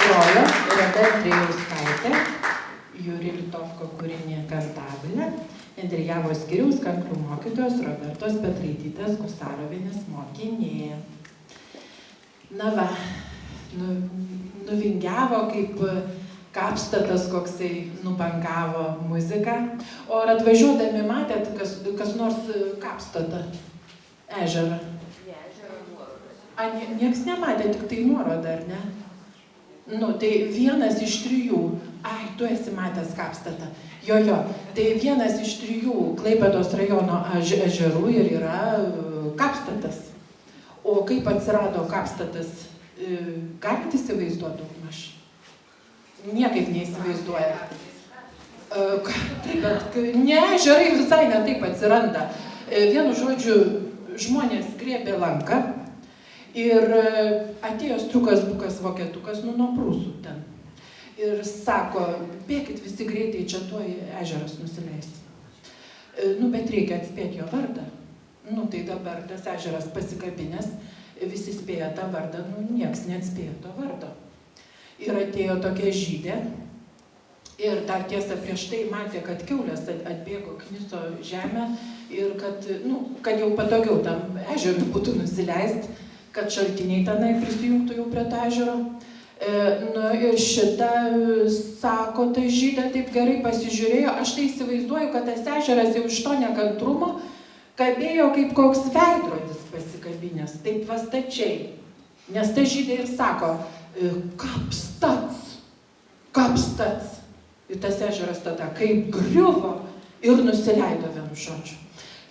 grojo Reda Andrijauskaitė, Juri Litovko kūrinį Kantabilė, Endrijavos skyriaus kanklių mokytojos Robertos Petraitytės Gusarovienės mokinė. Na va, nuvingiavo kaip kapstatas koksai, nubangavo muziką. O ar atvažiuodami matėt kas nors kapstatą ežerą? Nieks nematė, tik tai nuorodą, ar ne? Nu, tai vienas iš 3, tu esi matęs kapstatą. Jo, tai vienas iš 3 Klaipėdos rajono ežerų ir yra kapstatas. O kaip atsirado kapstatas, galite įsivaizduoti daugmaž? Niekaip neįsivaizduoja. Taip, bet ne, ežerai visai ne taip atsiranda. Vienu žodžiu, žmonės grėbė lanką ir atėjo striukas, bukas, vokietukas, nuo prūsų ten. Ir sako, bėkit visi greitai, čia tuoj ežeras nusileis. Bet reikia atspėti jo vardą. Tai dabar tas ežeras pasikabinės, visi spėja tą vardą, nieks neatspėja to vardo. Ir atėjo tokia žydė ir dar tiesa prieš tai matė, kad kiaulės atbėgo, kniso žemę ir kad jau patogiau tam ežerui būtų nusileist, kad šaltiniai tenai prisijungtų jau prie to ežero. Ir šitą, sako, ta žydė taip gerai pasižiūrėjo, aš tai įsivaizduoju, kad tas ežeras jau iš to nekantrumo kabėjo kaip koks veidrodis pasikabinės, taip vastačiai. Nes ta žydė ir sako, kapstats. Ir tas ežeras tada kaip griuvo ir nusileido, vienu žodžiu.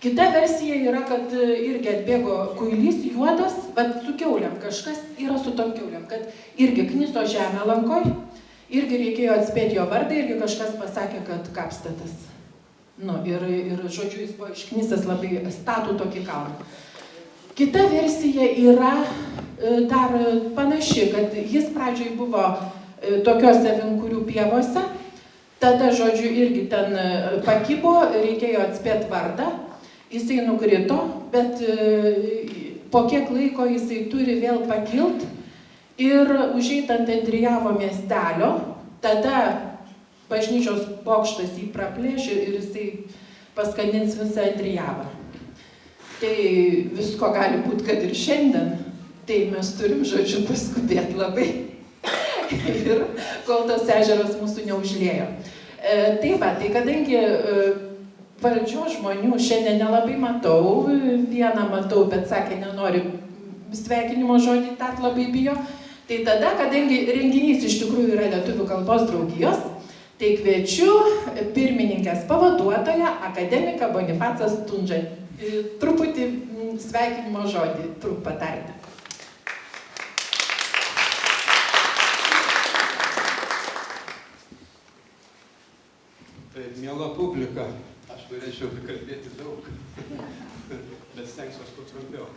Kita versija yra, kad irgi atbėgo kuilys juodas, bet su kiauliam, kažkas yra su tom kiauliam, kad irgi kniso žemę lankoj, irgi reikėjo atspėti jo vardą, irgi kažkas pasakė, kad kapstatas. Ir žodžiu, jis buvo išknisęs labai statų tokį kalną. Kita versija yra dar panaši, kad jis pradžioj buvo tokiose Vinkurių pievose, tada, žodžiu, irgi ten pakibo, reikėjo atspėti vardą. Jisai nukrito, bet po kiek laiko jisai turi vėl pakilt ir užeit ant Endrijavo miestelio, tada bažnyčios bokštas jį praplėš ir jisai paskandins visą Endrijavą. Tai visko gali būti, kad ir šiandien, tai mes turim, žodžiu, paskubėti labai ir kol tas ežeras mūsų neužliejo. Tai kadangi valdžios žmonių šiandien nelabai matau, vieną matau, bet sakė, nenori sveikinimo žodį, tat labai bijo. Tai tada, kadangi renginys iš tikrųjų yra Lietuvių kalbos draugijos, tai kviečiu pirmininkės pavaduotoją, akademiką Bonifacą Stundžą. Truputį sveikinimo žodį, patarti. miela publika, aš norėčiau kalbėti daug, bet stengsiuosi kuo trumpiau.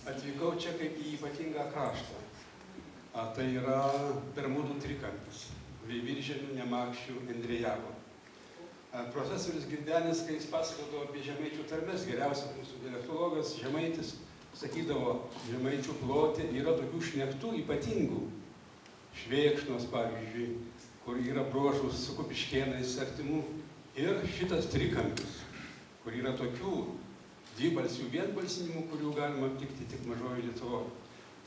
Atvykau čia kaip į ypatingą kraštą. Tai yra Bermudų trikampis. Veiviržėmių, Nemakščių, Endriejavo. Profesorius Girdenis, kai jis pasakodavo apie žemaičių tarmes, geriausias mūsų dialektologas, žemaitis, sakydavo, žemaičių plote yra tokių šnektų ypatingų. Švėkšnos, pavyzdžiui, kur yra brožų su Kupiškėnais artimų. Ir šitas trikampis, kur yra tokių dvibalsių vienbalsinimų, kurių galima aptikti tik Mažojoje Lietuvoje.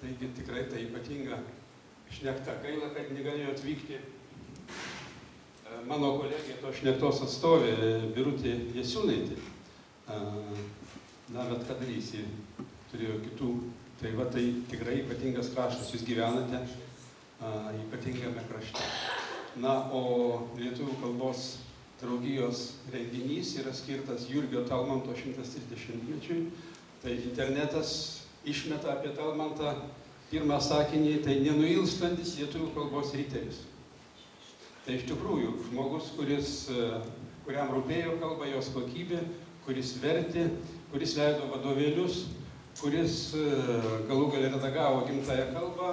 Taigi tikrai tai ypatinga šnekta. Gaila, kad negalėjo atvykti mano kolegė, to šnektos atstovė, Birutė Jasiūnaitė. Na, bet ką darysi, turėjo kitų. Tai va, tai tikrai ypatingas kraštas, jūs gyvenate ypatingame krašte. Na, o lietuvių kalbos draugijos renginys yra skirtas Jurgio Talmanto 130-mečiui. Tai internetas išmeta apie Talmantą pirmą sakinį, tai nenuilstantis lietuvių kalbos riteris. Tai iš tikrųjų žmogus, kuriam rūpėjo kalba, jos kokybė, kuris vertė, kuris leido vadovėlius, kuris galų gale redagavo gimtąją kalbą,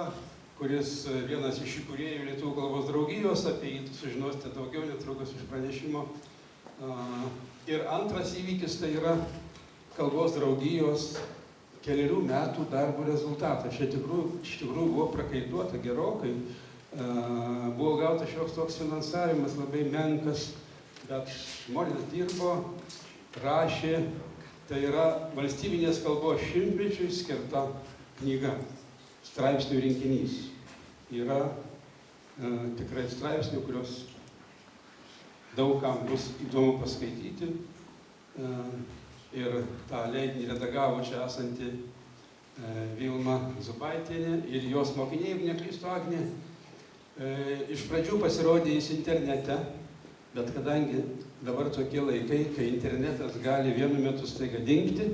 kuris vienas iš įkūrėjų lietuvių kalbos draugijos, apie jį sužinosite daugiau netrukus iš pranešimo. Ir antras įvykis tai yra kalbos draugijos kelerių metų darbo rezultatas. Iš tikrųjų buvo prakaituota gerokai, buvo gautas šioks toks finansavimas, labai menkas, bet žmonės dirbo, rašė, tai yra valstybinės kalbos šimtmečiui skirta knyga, straipsnių rinkinys. Yra tikrai straipsnių, kurios daugam bus įdomu paskaityti. Ir tą leidinį redagavo čia esanti Vilma Zubaitienė ir jos mokiniai, jeigu neklystu, Agnė. Iš pradžių pasirodė jis internete, bet kadangi dabar tokie laikai, kai internetas gali vienu metu staiga dingti,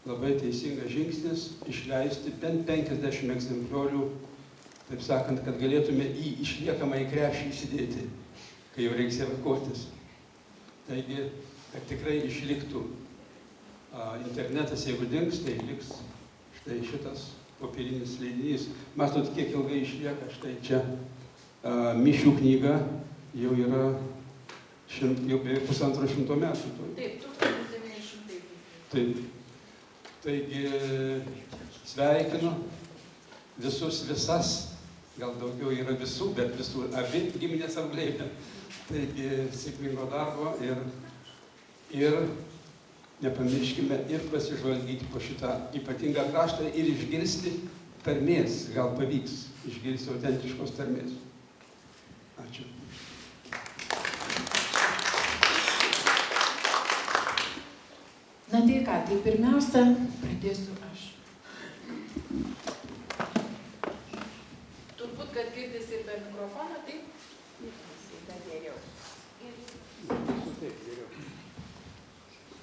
labai teisingas žingsnis išleisti bent 50 egzempliorių, taip sakant, kad galėtume į išliekamą į krepšį įsidėti, kai jau reiks evakuotis. Taigi, kad tikrai išliktų internetas, jeigu dings, tai liks štai šitas popierinis leidinys. Matot, kiek ilgai išlieka, štai čia Mišių knyga jau yra jau beveik 150 metų. Taip, 1900. Taip. Taigi sveikinu visus, visas, gal daugiau yra visų, bet visų, abi giminės apglėbė. Taigi sėkmingo darbo ir nepamirškime ir pasižvalgyti po šitą ypatingą kraštą ir išgirsti tarmės, gal pavyks išgirsti autentiškos tarmės. Ačiū. Na tai ką, tai pirmiausia, pradėsiu aš. Turbūt, kad girdisi ir be mikrofono, taip? Tai geriau. Taip, geriau.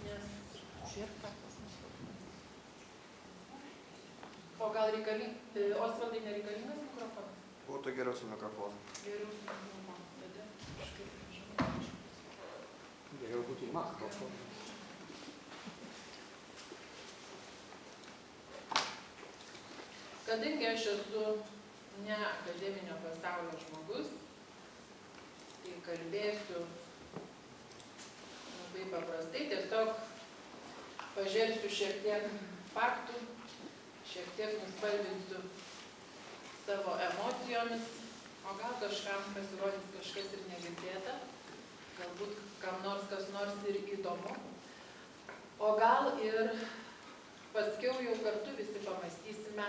Nes žiūrėk, ką pas mus. O gal Osvaldai nereikalingas mikrofonas? Būtų geriau su mikrofonu. Geriau su mikrofonu. Tada kažkaip žinau. Geriau būtų mikrofonu. Kadangi aš esu ne akademinio pasaulio žmogus, tai kalbėsiu labai paprastai, tiesiog pažersiu šiek tiek faktų, šiek tiek nuspalvinsiu savo emocijomis, o gal kažkam pasirodys kažkas ir negirdėta, galbūt kam nors kas nors ir įdomu, o gal ir paskiau jau kartu visi pamastysime,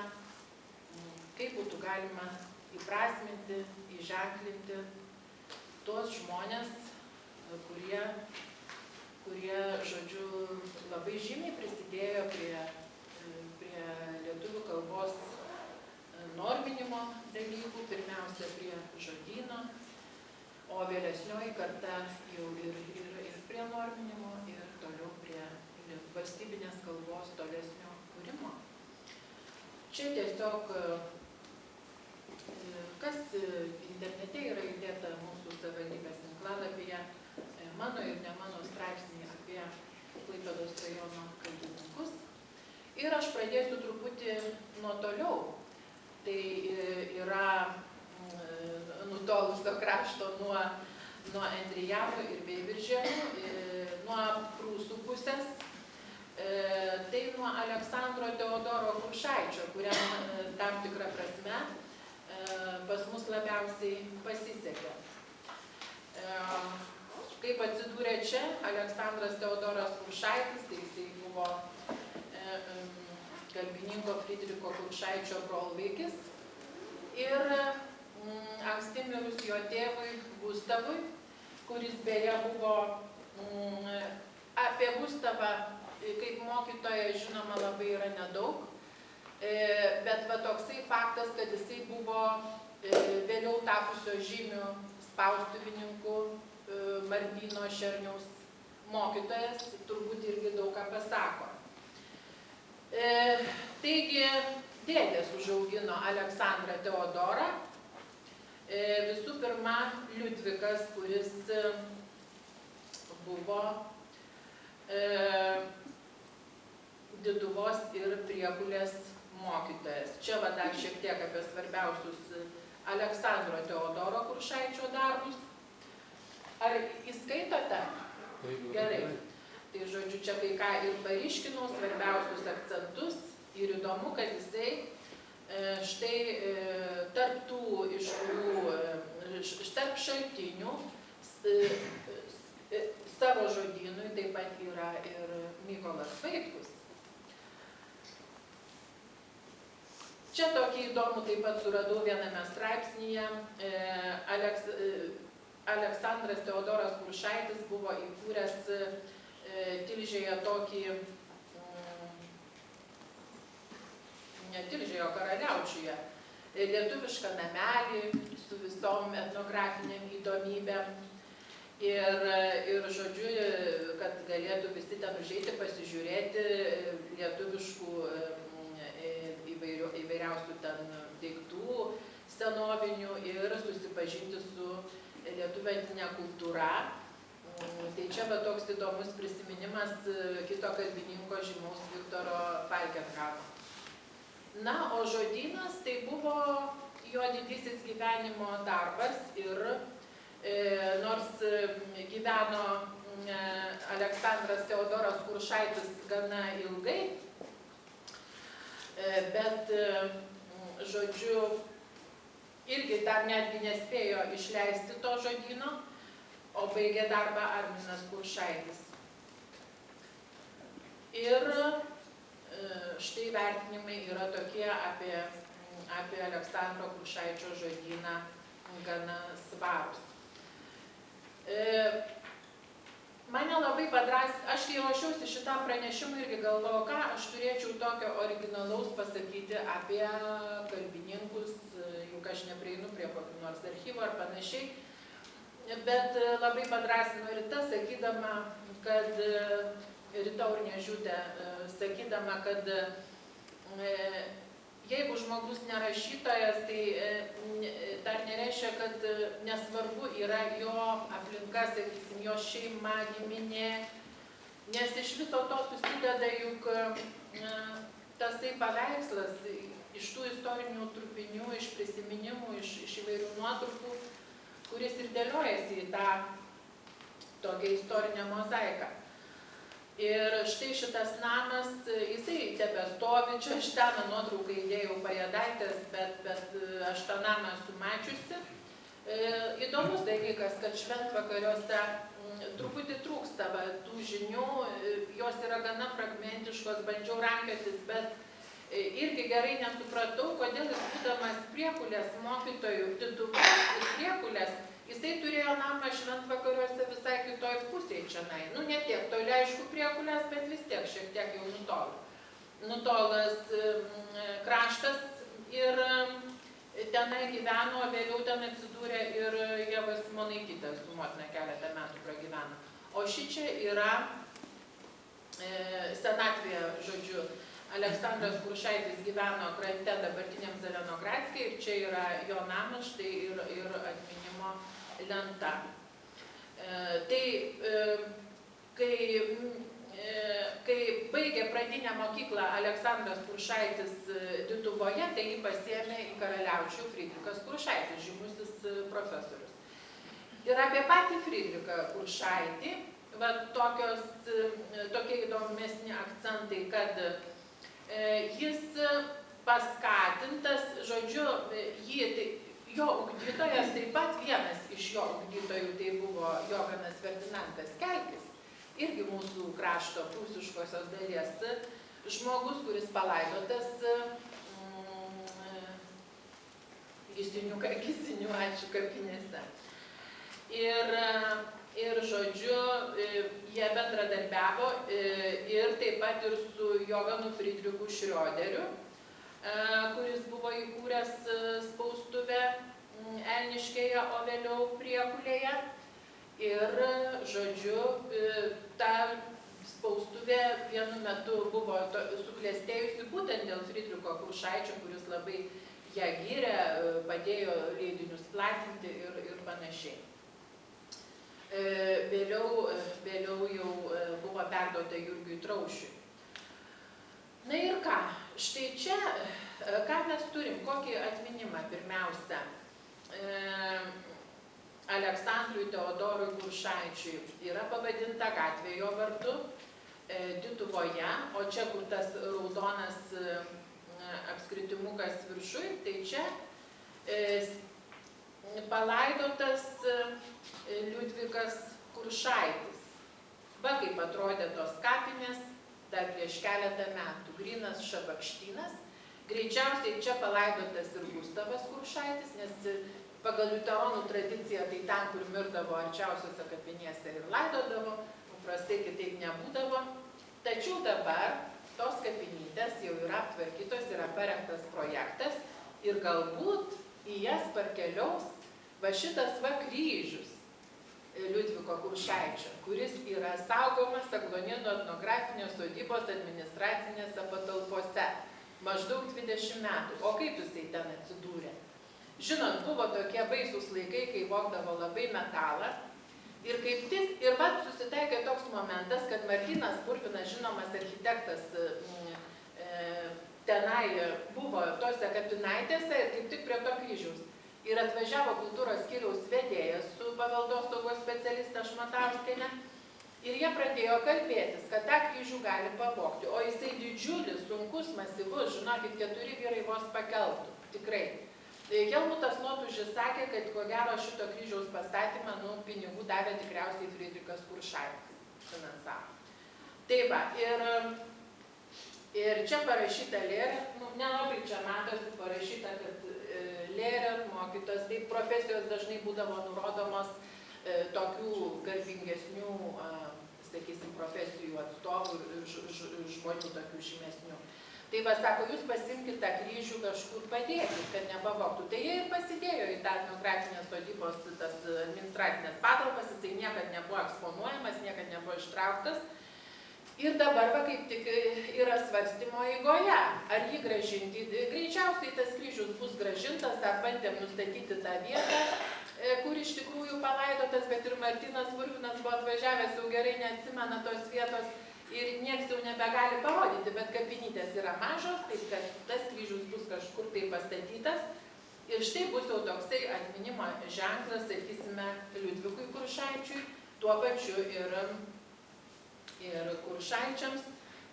kaip būtų galima įprasminti, įženklinti tuos žmonės, kurie, žodžiu, labai žymiai prisidėjo prie lietuvių kalbos norminimo dalykų, pirmiausia prie žodyno, o vėlesnioji karta jau ir prie norminimo ir toliau prie valstybinės kalbos tolesnio kūrimo. Čia tiesiog kas internete yra įdėta mūsų savivaldybės tinklalapyje, mano ir ne mano straipsniai apie Klaipėdos rajono kalbininkus. Ir aš pradėsiu truputį nuo toliau. Tai yra nutolusio krašto nuo Endrijavų ir Veiviržėnų, nuo Prūsų pusės. Tai nuo Aleksandro Teodoro Kuršaičio, kuriam tam tikrą prasme pas mus labiausiai pasisekė. Kaip atsidūrė čia Aleksandras Teodoras Kuršaitis, tai jisai buvo kalbininko Fridriko Kuršaičio brolvaikis ir anksti mirus jo tėvui Gustavui, kuris beje buvo apie Gustavą kaip mokytoja žinoma labai yra nedaug, bet va toksai faktas, kad jisai buvo vėliau tapusio žymių spaustuvininku Martyno Šerniaus mokytojas, turbūt irgi daug ką pasako. Taigi, dėdės užaugino Aleksandrą Teodorą, visų pirma Liudvikas, kuris buvo Diduvos ir Priekulės mokytojas. Čia va dar šiek tiek apie svarbiausius Aleksandro Teodoro Kuršaičio darbus. Ar įskaitote? Gerai. Tai žodžiu, čia kai ką ir paryškinau, svarbiausius akcentus. Ir įdomu, kad jisai štai tarp tų iš kurių, tarp šaltinių savo žodynui taip pat yra ir Mykolas Vaitkus. Čia tokį įdomų taip pat suradau viename straipsnyje. Aleksandras Teodoras Kuršaitis buvo įkūręs Tilžėje tokį, ne Tilžėje, o Karaliaučiuje, lietuvišką namelį su visom etnografiniam įdomybėm. Ir žodžiu, kad galėtų visi ten užeiti, pasižiūrėti lietuviškų įvairiausių ten daiktų senovinių ir susipažinti su lietuvių kultūra. Tai čia va toks įdomus prisiminimas kito kalbininko žymaus Viktoro Falkenhamo. Na, o žodynas tai buvo jo didysis gyvenimo darbas ir nors gyveno Aleksandras Teodoras Kuršaitis gana ilgai, bet, žodžiu, irgi dar netgi nespėjo išleisti to žodyno, o baigė darbą Arminas Kuršaitis. Ir štai vertinimai yra tokie apie Aleksandro Kuršaičio žodyną gana svarūs. Mane labai padrąsino, aš kai ruošiausi šitam pranešimui irgi galvojau, ką aš turėčiau tokio originalaus pasakyti apie kalbininkus, juk aš neprieinu prie kokių nors archyvų ar panašiai, bet labai padrąsino ir tas, sakydama, kad Rita Urniežiūtė, sakydama, kad jeigu žmogus nerašytojas, tai dar nereiškia, kad nesvarbu yra jo aplinka, sakysim, jo šeima, giminė, nes iš viso to susideda juk tasai paveikslas iš tų istorinių trupinių, iš prisiminimų, iš įvairių nuotrupų, kuris ir dėliojasi į tą tokią istorinę mozaiką. Ir štai šitas namas, jisai tebestovi, čia aš seną nuotrauką įdėjau Pajėdaitės, bet aš tą namą esu mačiusi. Įdomus dalykas, kad šventvakariuose truputį trūksta tų žinių, jos yra gana fragmentiškos, bandžiau rankiotis, bet irgi gerai nesupratau, kodėl jis būdamas Priekulės mokytojų, Diduvos ir Priekulės, jisai turėjo namą šventvakariuose visai kitoj pusėje čionai. Nu, ne tiek toli, aišku, Priekulės, bet vis tiek šiek tiek jau nutolas kraštas ir tenai gyveno, vėliau ten atsidūrė ir Ieva Simonaitytė su motina keletą metų pragyveno. O šičia yra senatvėje, žodžiu, Aleksandras Kuršaitis gyveno krante dabartiniam Zelenogradske ir čia yra jo namas, štai ir atminimo lenta. Kai baigė pradinę mokyklą Aleksandras Kuršaitis Dituvoje, tai jį pasiėmė į Karaliaučių Frydrichas Kuršaitis, žymusis profesorius. Ir apie patį Frydrichą Kuršaitį, tokie įdomesni akcentai, kad jis paskatintas, žodžiu, jo ugdytojas, taip pat vienas iš jo ugdytojų, tai buvo Johanas Ferdinandas Kelkis, irgi mūsų krašto prūsiškosios dalies žmogus, kuris palaidotas Gisinių kapinėse. Ir žodžiu, jie bendradarbiavo ir taip pat ir su Johanu Friedrichu Šrioderiu, kuris buvo įkūręs spaustuvę Elniškėje, o vėliau Priekulėje. Ir, žodžiu, ta spaustuvė vienu metu buvo suklestėjusi būtent dėl Frydricho Kuršaičio, kuris labai ją gyrė, padėjo leidinius platinti ir panašiai. Vėliau jau buvo perduota Jurgiui Traušiui. Na ir ką, štai čia, ką mes turim, kokį atminimą pirmiausia. Aleksandrui Teodorui Kuršaičiui yra pavadinta gatvė jo vardu Dituvoje, o čia, kur tas raudonas apskritimukas viršui, tai čia palaidotas Liudvikas Kuršaitis. Va kaip atrodė tos kapinės dar prieš keletą metų. Grynas šabakštynas. Greičiausiai čia palaidotas ir Gustavas Kuršaitis, nes pagal liuteronų tradiciją tai ten, kur mirdavo arčiausiose kapinėse ir laidodavo, paprastai kitaip nebūdavo. Tačiau dabar tos kapinytės jau yra aptvarkytos, yra parengtas projektas ir galbūt į jas parkeliaus va šitas va kryžius Liudviko Kuršaičio, kuris yra saugomas Aglonėnų etnografinės sodybos administracinėse patalpose maždaug 20 metų. O kaip jisai ten atsidūrė? Žinot, buvo tokie baisūs laikai, kai vogdavo labai metalą. Ir kaip tik, ir vat susitaikė toks momentas, kad Martynas Purvinas, žinomas architektas, tenai buvo tose kapinaitėse ir kaip tik prie to kryžiaus. Ir atvažiavo kultūros skyriaus vedėjas su paveldosaugos specialiste Šmatauskiene. Ir jie pradėjo kalbėtis, kad tą kryžių gali pavogti. O jisai didžiulis, sunkus, masyvus, žinokit, 4 vyrai vos pakeltų. Tikrai. Helmutas Lotužis sakė, kad ko gero šito kryžiaus pastatymą, pinigų davė tikriausiai Frydrichas Kuršaitis finansavo. Tai va, ir čia parašyta Lėrė, nelabai čia matosi parašyta, kad Lėrė mokytos, tai profesijos dažnai būdavo nurodomos tokių garbingesnių, sakysim, profesijų atstovų ir žmonių tokių žymesnių. Tai va, sako, jūs pasimkite tą kryžių kažkur padėkit, kad nepavogtų. Tai jie ir pasidėjo į tą etnografinės sodybos, tas administracinės patalpas, jisai niekad nebuvo eksponuojamas, niekad nebuvo ištrauktas. Ir dabar, va, kaip tik yra svarstymo eigoje, ar jį gražinti. Greičiausiai tas kryžius bus gražintas, dar bandėm nustatyti tą vietą, kur iš tikrųjų palaidotas, bet ir Martynas Purvinas buvo atvažiavęs, jau gerai neatsimena tos vietos ir nieks jau nebegali parodyti, bet kapinytės yra mažos, taip kad tas kryžius bus kažkur tai pastatytas. Ir štai bus jau toksai atminimo ženklas, sakysime, Liudvikui Kuršaičiui, tuo pačiu ir Kuršaičiams.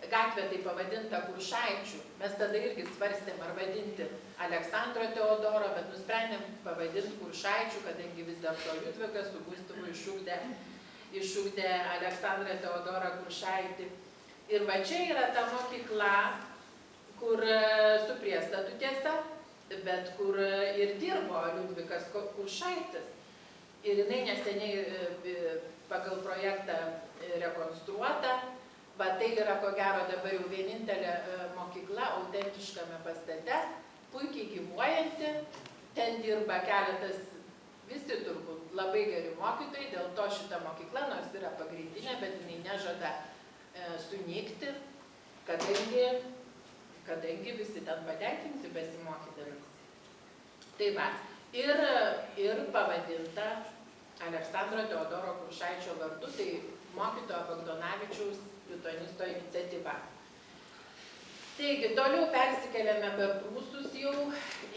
Gatvė tai pavadinta Kuršaičių. Mes tada irgi svarstėm, ar vadinti Aleksandro Teodoro, bet nusprendėm pavadinti Kuršaičių, kadangi vis dėlto Liudvikas su Gustavu išugdė Aleksandrą Teodorą Kuršaitį. Ir va čia yra ta mokykla, kur su priestatu tiesa, bet kur ir dirbo Liudvikas Kuršaitis. Ir jinai neseniai pagal projektą rekonstruota. Va tai yra, ko gero, dabar jau vienintelė mokykla autentiškame pastate, puikiai gyvuojanti, ten dirba keletas, visi turbūt labai geri mokytojai, dėl to šita mokykla, nors yra pagrindinė, bet jinai nežada sunykti, kadangi kadangi visi ten patenkinti besimokydami. Tai va, ir pavadinta Aleksandro Teodoro Kuršaičio vardu, tai mokytojo Bagdonavičiaus lituanisto iniciatyva. Taigi, toliau persikeliame per Prūsus jau į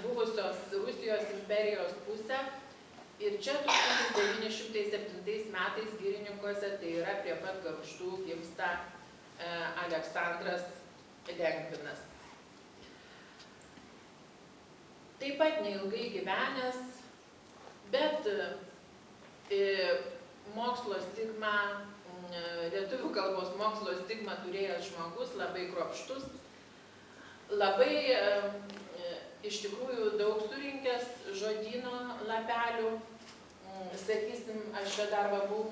buvusios Rusijos imperijos pusę. Ir čia 1907 metais Girininkuose, tai yra prie pat Gargždų, gimsta Aleksandras Lengvinas. Taip pat neilgai gyvenęs, bet mokslo stigmą, lietuvių kalbos mokslo stigmą turėjęs žmogus, labai kruopštus, labai iš tikrųjų daug surinkęs žodyno lapelių. Sakysim, aš čia dar buvau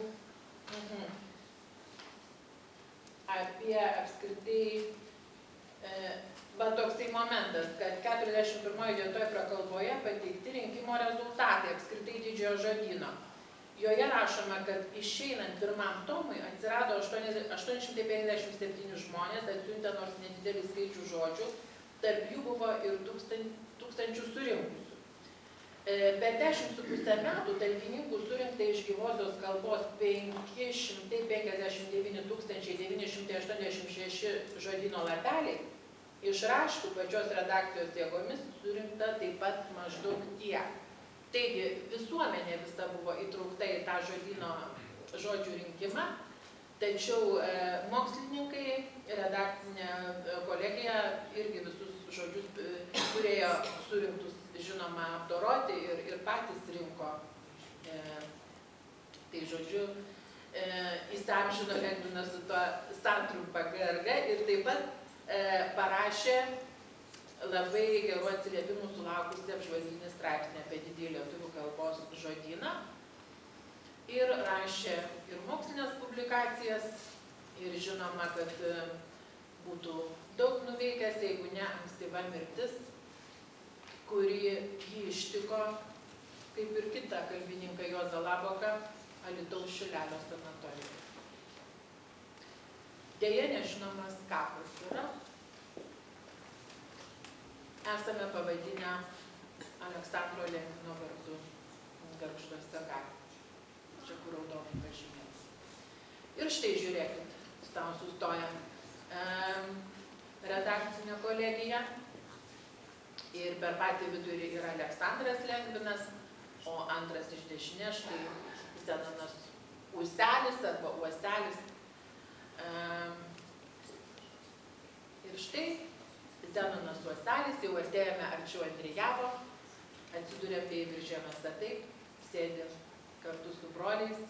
apie apskritai toksai momentas, kad 41 vietoje prakalboje pateikti rinkimo rezultatai apskritai didžiojo žodyno. Joje rašoma, kad išeinant pirmam tomui atsirado 857 žmonės, atsiuntė nors nedidelį skaičių žodžių, tarp jų buvo ir tūkstančių surinkusių. Per 10,5 metų talkininkų surinkta iš gyvosios kalbos 559 986 žodyno lapeliai, iš raštų pačios redakcijos jėgomis surinkta taip pat maždaug tiek. Taigi visuomenė visa buvo įtraukta į tą žodyno žodžių rinkimą, tačiau mokslininkai, redakcinė kolegija irgi visus žodžius turėjo surinktus, žinoma, apdoroti ir patys rinko. Tai žodžiu, įsiamžino Lengvinas su tuo santrumpa GRG ir taip pat parašė labai gerų atsiliepimų sulaukusi apžvalginį straipsnį apie didįjį lietuvių kalbos žodyną. Ir rašė ir mokslinės publikacijas, ir žinoma, kad būtų daug nuveikęs, jeigu ne ankstyva mirtis, kuri jį ištiko, kaip ir kitą kalbininką Juozą Laboką, Alytaus Šilelio sanatorijoje. Deja, nežinomas kapas yra. Esame pavadinę Aleksandro Lengvino vardu Gargžduose gatvėje. Čia kur raudonai pažymėtas. Ir štai žiūrėkit, savo sustojam redakcinė kolegija. Ir per patį vidurį yra Aleksandras Lengvinas, o antras iš dešinės štai Zenonas Uselis arba Uoselis. Ir štai Zenonas Uoselis, jau artėjame arčiau Andrijavo, atsidūrė Veiviržėnuose taip, sėdi kartu su broliais.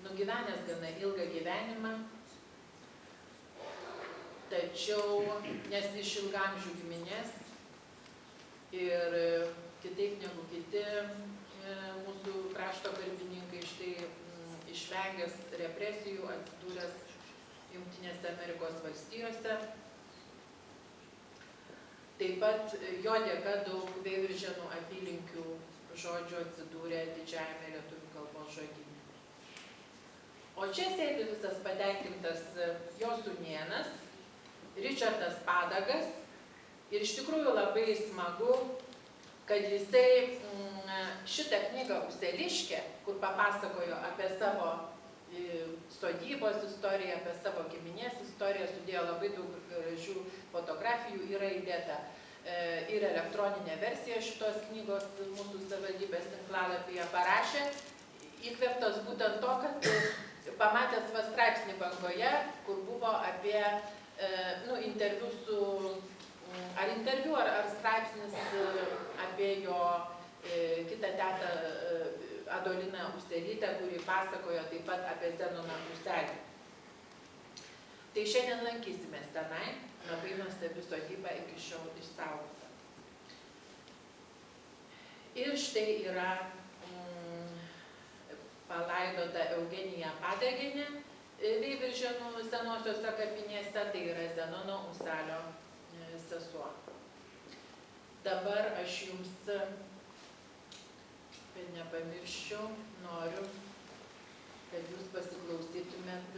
Nugyvenęs gana ilgą gyvenimą, tačiau nes iš ilgamžių giminės ir kitaip negu kiti mūsų krašto kalbininkai, štai išvengęs represijų, atsidūręs Jungtinėse Amerikos valstijose. Taip pat jo dėka daug Veiviržėnų apylinkių žodžių atsidūrė didžiajame lietuvių kalbos žodyne. O čia sėdi visas patenkintas jo sūnėnas, Ričardas Padagas, ir iš tikrųjų labai smagu, kad jisai šitą knygą Useliškė, kur papasakojo apie savo sodybos istoriją, apie savo giminės istoriją, sudėjo labai daug gražių fotografijų, yra įdėta ir elektroninė versija šitos knygos mūsų savivaldybės tinklalapyje, parašė, įkvėptas būtent to, kad pamatęs va straipsnį Bangoje, kur buvo apie interviu su, ar straipsnis apie jo kitą tetą Adoliną Uselytę, kuri pasakojo taip pat apie Zenoną Uselį. Tai šiandien lankysimės tenai, labai nuostabi sodyba iki šiol išsaugota. Ir štai yra palaidota Eugenija Padagienė Veiviržėnų senosiuose kapinėse, tai yra Zenono Uselio sesuo. Dabar aš jums, kad nepamirščiau, noriu kad jūs pasiklausytumėt.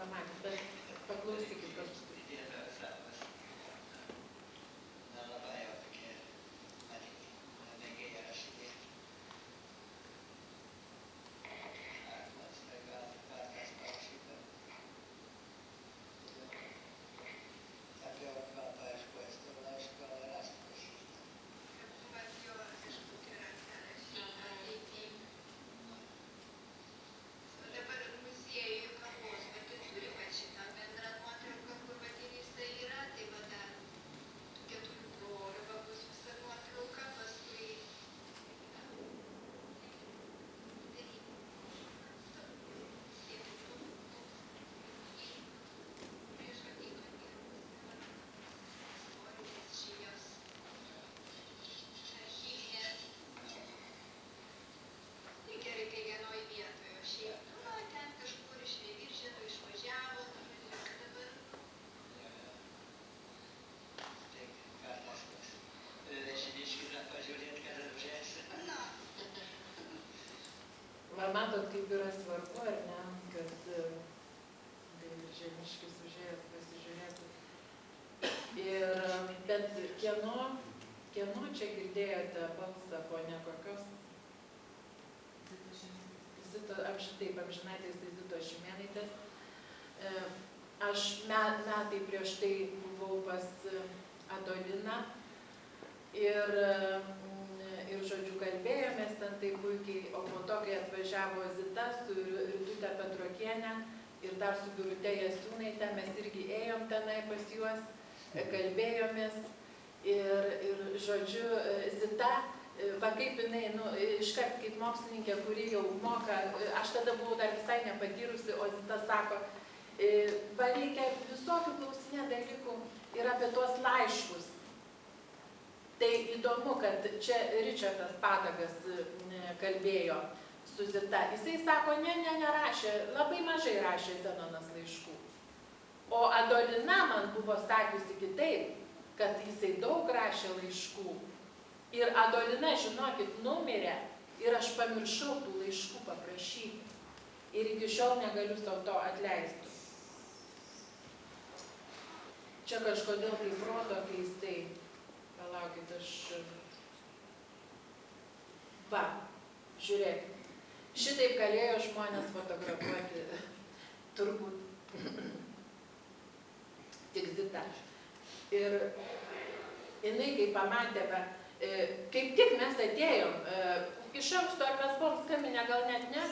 Pamatėt, bet paklausykit kažkaip. Matot, kaip yra svarbu, ar ne, kad Žemiškis užėjęs pasižiūrėtų. Bet kieno čia girdėjote balsą, ponia, kokios? Amžinaitės Zitos Šimėnaitės. Aš metai prieš tai buvau pas Adoliną ir žodžiu, kalbėjomės ten taip puikiai, o po to, kai atvažiavo Zita su Ritute Petrokienė ir dar su Birute Jasiūnaite, mes irgi ėjom tenai pas juos, kalbėjomės ir žodžiu, Zita, va kaip jinai, iškart kaip mokslininkė, kuri jau moka, aš tada buvau dar visai nepatyrusi, o Zita sako, va reikia visokių klausinė dalykų ir apie tuos laiškus. Tai įdomu, kad čia Ričardas Padagas kalbėjo su Zita. Jisai sako, nerašė, labai mažai rašė Zenonas laiškų. O Adolina man buvo sakiusi kitaip, kad jisai daug rašė laiškų. Ir Adolina, žinokit, numirė ir aš pamiršau tų laiškų paprašyti. Ir iki šiol negaliu savo to atleisti. Čia kažkodėl tai proto keistai. Palaukit, Va, žiūrėkit. Šitaip galėjo žmonės fotografuoti turbūt tik Zita. Ir jinai, kai pamatėme, kaip tik mes atėjom, iš anksto ar mes buvom skambinę, gal net ne,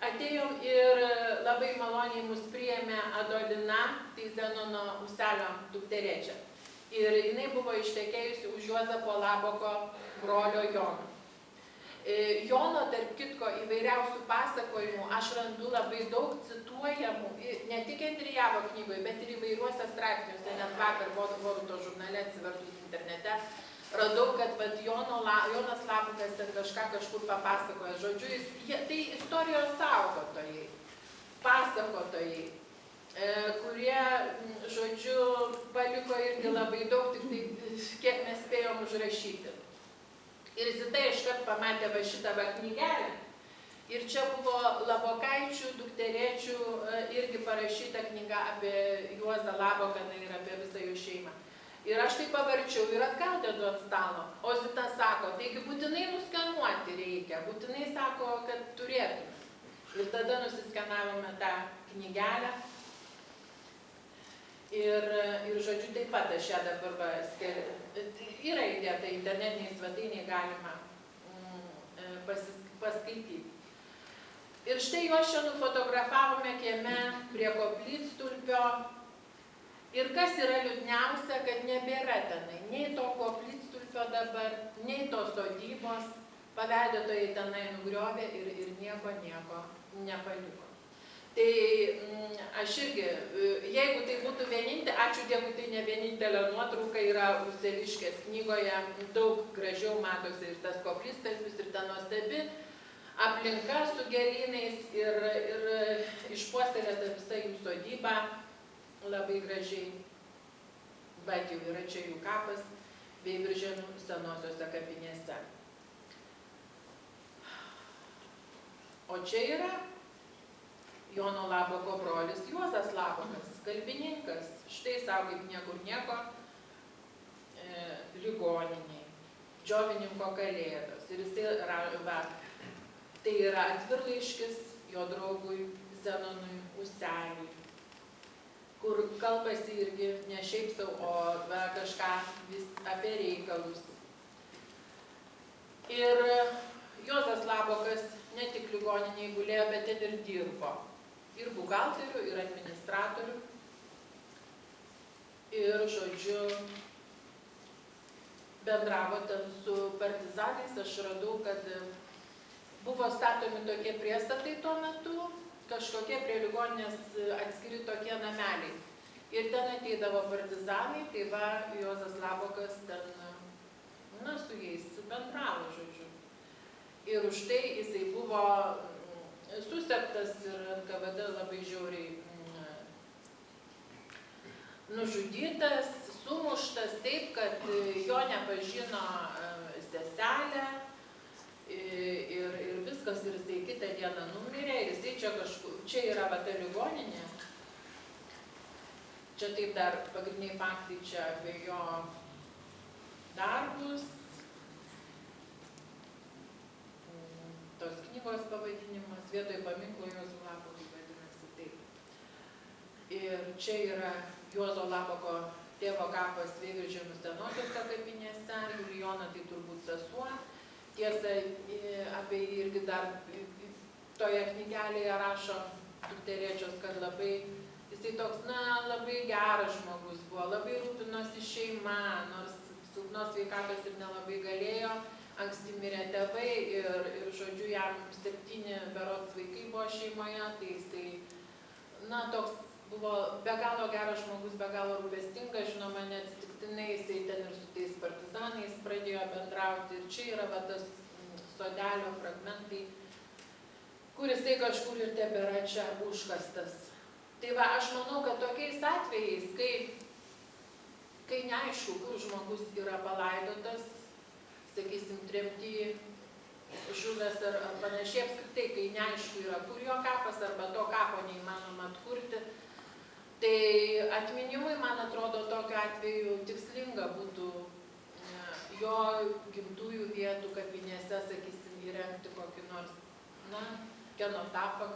atėjom ir labai maloniai mus priėmė Adolina, tai Zenono Uselio dukterėčia. Ir jinai buvo ištekėjusi už Juozapo Laboko brolio Jono. Jono, tarp kitko, įvairiausių pasakojimų aš randu labai daug cituojamų, ne tik Endrijavo knygoje, bet ir įvairiuose straipsniuose, net vakar Boruto žurnale atsivertus internete, radau, kad Jonas Labukas ten kažkur papasakoja. Žodžiu, tai istorijos saugotojai, pasakotojai, kurie, žodžiu, paliko irgi labai daug, tik tai kiek mes spėjom užrašyti. Ir Zita iškart pamatė va šitą knygelę. Ir čia buvo Labokaičių, dukterėčių irgi parašyta knyga apie Juozą Laboką ir apie visą jų šeimą. Ir aš tai pavarčiau ir atgal dedu ant stalo. O Zita sako, taigi būtinai nuskenuoti reikia, būtinai sako, kad turėtume. Ir tada nusiskenavome tą knygelę. Ir žodžiu, taip pat aš ją dabar yra įdėta internetiniai svetainiai, galima paskaityti. Ir štai juos čia nufotografavome kieme prie koplytstulpio. Ir kas yra liūdniausia, kad nebėra tenai nei to koplytstulpio dabar, nei tos sodybos. Paveldėtojai tenai nugriovė ir nieko nepaliko. Tai aš irgi, jeigu tai būtų vienintelė, ačiū Dievui, tai ne vienintelė nuotrauka, yra Useliškės knygoje, daug gražiau matosi ir tas koplytstulpis, ir ta nuostabi aplinka su gėlynais ir išpuoselėta visa jų sodyba labai gražiai. Bet jau yra čia jų kapas, Veiviržėnų senosiuose kapinėse. O čia yra Jono Labako brolis Juozas Labakas, kalbininkas. Štai savo kaip niekur nieko ligoniniai, džiovininko kalėdos. Ir jisai, tai yra atvirlaiškis jo draugui Zenonui Useliui, kur kalbasi irgi ne šiaip sau, o kažką vis apie reikalus. Ir Juozas Labakas ne tik ligoniniai gulėjo, bet ten ir dirbo. Ir buhalterių, ir administratorių. Ir, žodžiu, bendravo ten su partizanais. Aš radau, kad buvo statomi tokie priestatai tuo metu, kažkokie prie ligoninės atskiri tokie nameliai. Ir ten ateidavo partizanai, tai va, Juozas Labakas ten, su jais bendravo, žodžiu. Ir už tai jisai buvo suseptas ir NKVD labai žiauriai nužudytas, sumuštas taip, kad jo nepažino seselė ir viskas, ir jisai kitą dieną numirė, ir jisai čia kažkur, čia yra va ta ligoninė. Čia taip dar pagrindiniai faktai čia apie jo darbus. Tos knygos pavadinimas, vietoj paminklo Juozo Labako vadinasi taip. Ir čia yra Juozo Labako tėvo kapas Veiviržėnų senosiuose kapinėse, Julijona tai turbūt sesuo. Tiesa, apie jį irgi dar toje knygelėje rašo dukterėčios, kad labai, jisai toks, labai geras žmogus buvo, labai rūpinosi šeima, nors silpnos sveikatos ir nelabai galėjo. Anksti mirė tėvai ir, žodžiu, jam 7 berods vaikai buvo šeimoje, tai jisai, toks buvo be galo geras žmogus, be galo rūpestingas, žinoma, neatsitiktinai jisai ten ir su tais partizanais pradėjo bendrauti. Ir čia yra va tas sodelio fragmentai, kur jisai kažkur ir tebėra čia užkastas. Tai va, aš manau, kad tokiais atvejais, kai neaišku, kur žmogus yra palaidotas, sakysim, tremty, žuvęs ar panašiai, apskritai, kai neaišku yra, kur jo kapas, arba to kapo neįmanoma atkurti, tai atminimui, man atrodo, tokiu atveju tikslinga būtų jo gimtųjų vietų kapinėse, sakysim, įrengti kokį nors, kenotafą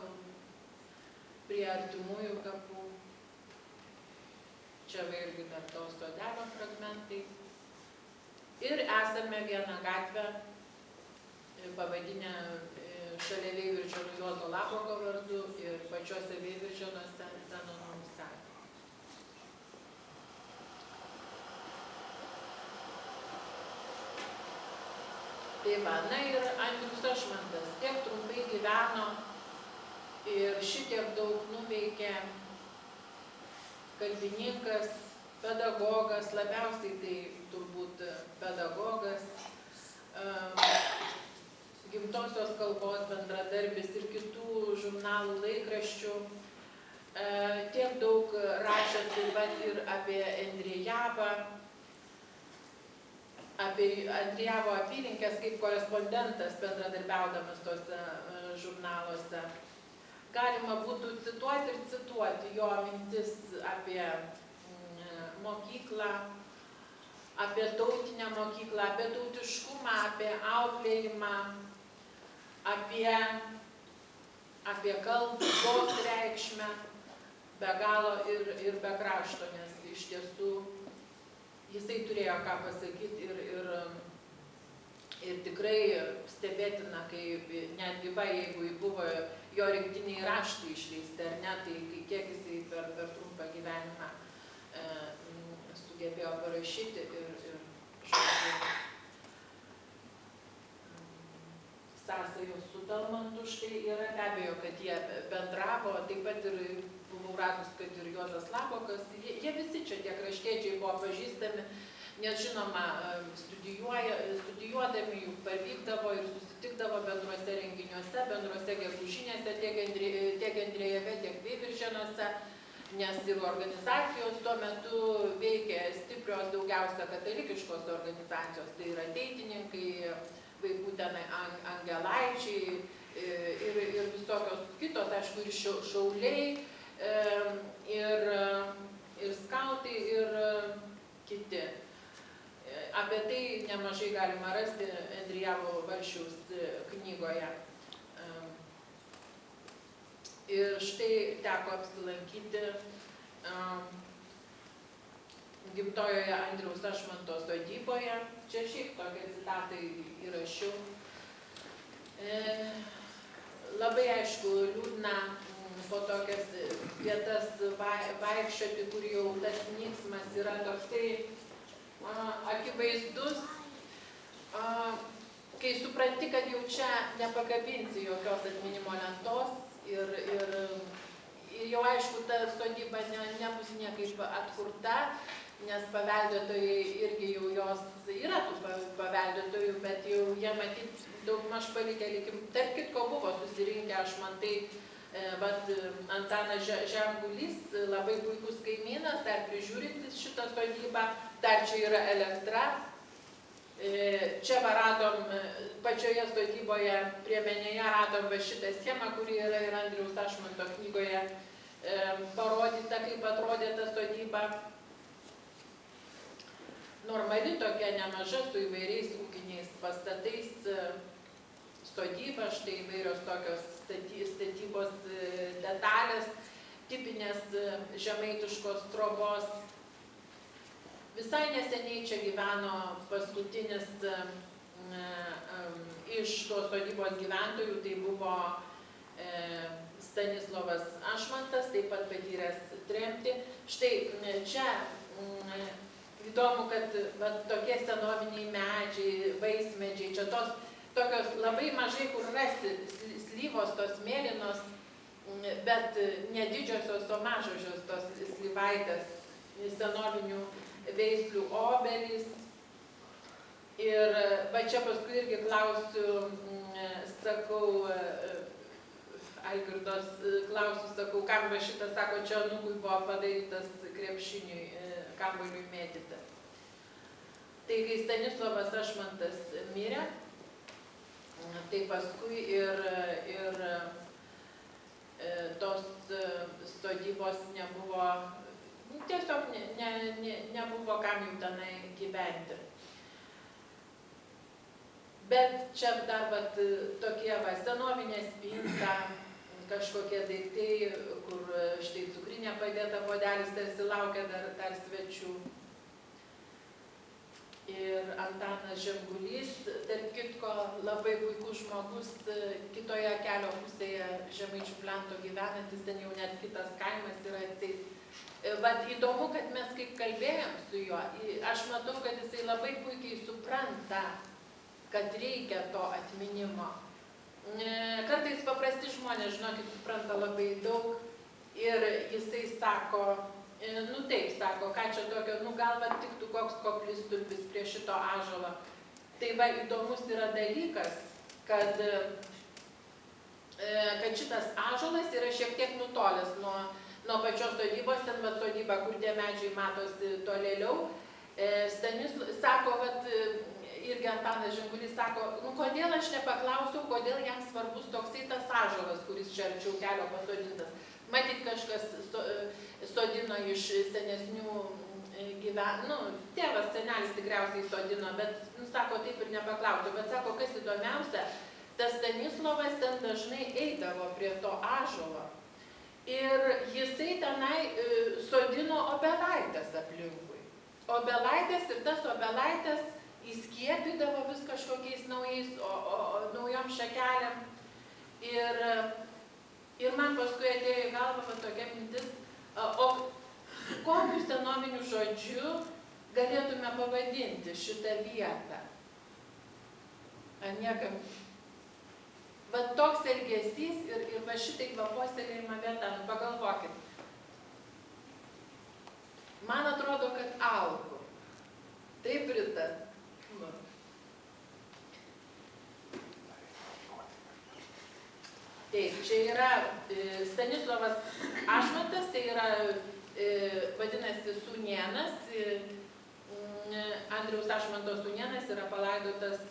prie artimųjų kapų. Čia va irgi dar to sodelio fragmentai. Ir esame vieną gatvę pavadinę šalia Veiviržėnų Juozo Labako vardu ir pačiuose Veiviržėnuose Zenono Uselio. Tai va, ir Andrius Ašmantas tiek trumpai gyveno ir šitiek daug nuveikė, kalbininkas, pedagogas, labiausiai tai turbūt pedagogas, gimtosios kalbos bendradarbis ir kitų žurnalų, laikraščių. Tiek daug rašęs taip pat ir apie Endrijavą, apie Andrijavo apylinkės kaip korespondentas bendradarbiaudamas tose žurnaluose. Galima būtų cituoti ir cituoti jo mintis apie mokyklą, apie tautinę mokyklą, apie tautiškumą, apie auklėjimą, apie kalbos reikšmę, be galo ir be krašto, nes iš tiesų jisai turėjo ką pasakyti ir tikrai stebėtina, kaip netgi va, jeigu buvo jo rinktiniai raštai išleisti ar ne, tai kiek jisai per trumpą gyvenimą sugebėjo parašyti ir sąsajos su Talmantu štai yra, be abejo, kad jie bendravo, taip pat ir buvau radus, kad ir Juozas Labakas, jie visi čia tie kraštiečiai buvo pažįstami, nes žinoma, studijuodami jų pavykdavo ir susitikdavo bendruose renginiuose, bendruose gegužinėse, tiek Endrijave, tiek Veiviržėnuose, nes ir organizacijos tuo metu veikė stiprios daugiausia katalikiškos organizacijos, tai yra ateitininkai, vaikų tenai angelaičiai ir visokios kitos, aišku, ir šauliai, ir skautai, ir kiti. Apie tai nemažai galima rasti Endrijavo Valšiaus knygoje. Ir štai teko apsilankyti gimtojoje Andriaus Ašmanto sodyboje. Čia šiaip tokią citatą įrašiau. Labai aišku, liūdna po tokias vietas vaikščioti, kur jau tas nyksmas yra toksai akivaizdus, kai supranti, kad jau čia nepakabinsi jokios atminimo lentos ir jau aišku, ta sodyba nebus niekaip atkurta, nes paveldėtojai irgi jau jos yra tų paveldėtojų, bet jau jie matyt daugmaž palikę likim. Tarp kitko buvo susirinkę Ašmantai, Antanas Žemgulys, labai puikus kaimynas, dar prižiūrintis šitą sodybą, dar čia yra elektra. Čia radom, pačioje sodyboje priemenėje radom šitą schemą, kuri yra ir Andriaus Ašmanto knygoje parodyta, kaip atrodė ta sodyba. Normali tokia nemaža su įvairiais ūkiniais pastatais sodyba, štai įvairios tokios statybos detalės, tipinės žemaitiškos trobos. Visai neseniai čia gyveno paskutinis iš tos sodybos gyventojų, tai buvo Stanislovas Ašmantas, taip pat patyręs tremtį. Štai čia įdomu, kad tokie senoviniai medžiai, vaismedžiai, čia tokios labai mažai kur rasti, slyvos tos mėlynos, bet nedidžiosios, o mažosios tos slyvaitės, senovinių veislių obelys. Ir va čia paskui irgi klausiu, sakau, Algirdos klausiu, sakau, kam va šitas, sako, čia anūkui buvo padarytas krepšiniui, kambaliui mėtyti. Tai kai Stanislovas Ašmantas mirė, tai paskui ir tos sodybos nebuvo, tiesiog nebuvo kam jau tenai gyventi. Bet čia dar tokie senovinė spinta, kažkokie daiktai, kur štai cukrinė padėta, puodelis tarsi laukia dar svečių. Ir Antanas Žemgulys, tarp kitko, labai puikus žmogus, kitoje kelio pusėje Žemaičių plento gyvenantis, ten jau net kitas kaimas yra. Vat įdomu, kad mes kaip kalbėjom su juo, aš matau, kad jisai labai puikiai supranta, kad reikia to atminimo. Kartais paprasti žmonės, žinokit, supranta labai daug ir jisai sako, nu taip, sako, ką čia tokio, gal va tiktų koks koplytstulpis prie šito ąžuolo. Tai va įdomus yra dalykas, kad šitas ąžuolas yra šiek tiek nutolęs nuo pačios sodybos, ten va sodyba, kur tie medžiai matosi tolėliau. Sako, vat, irgi Antanas Žemgulys sako, nu kodėl aš nepaklausiau, kodėl jam svarbus toksai tas ąžuolas, kuris čia arčiau kelio pasodintas. Matyt, kažkas sodino iš senesnių tėvas, senelis tikriausiai sodino, bet, sako, taip ir nepaklausiau. Bet sako, kas įdomiausia, tas Stanislovas ten dažnai eidavo prie to ąžuolo. Ir jisai tenai sodino obelaitės aplinkui. Obelaitės ir tas obelaitės įskiepydavo vis kažkokiais naujais, naujom šakelėm. Ir man paskui atėjo į galvą tokia mintis, o kokiu senoviniu žodžiu galėtume pavadinti šitą vietą? Niekam. Va toks elgesys ir va šitai va puoselėjimo vieta, pagalvokit. Man atrodo, kad Alku. Taip, Rita. Taip, čia yra Stanislovas Ašmantas, tai yra vadinasi Sūnėnas. Andriaus Ašmanto Sūnėnas yra palaidotas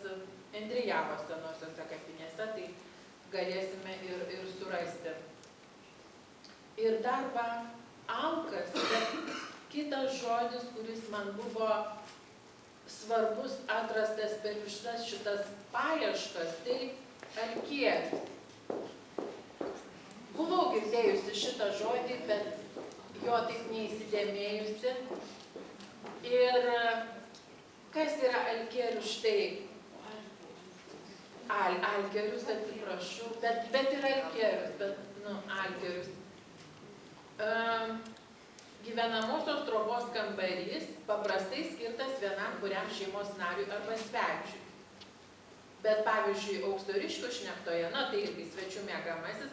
Endrijavos senosiose kapinėse, tai galėsime ir surasti. Ir dar va, alkas, bet kitas žodis, kuris man buvo svarbus atrastas per visas šitas paieškas, tai alkieris. Buvau girdėjusi šitą žodį, bet jo taip neįsidėmėjusi. Ir kas yra alkerius? Štai, alkerius, atsiprašau, bet yra alkerius, alkerius. Gyvenamosios trobos kambarys paprastai skirtas vienam kuriam šeimos nariui arba svečiui. Bet pavyzdžiui, Aukstoriškių šnektoje, tai irgi svečių mėgamasis,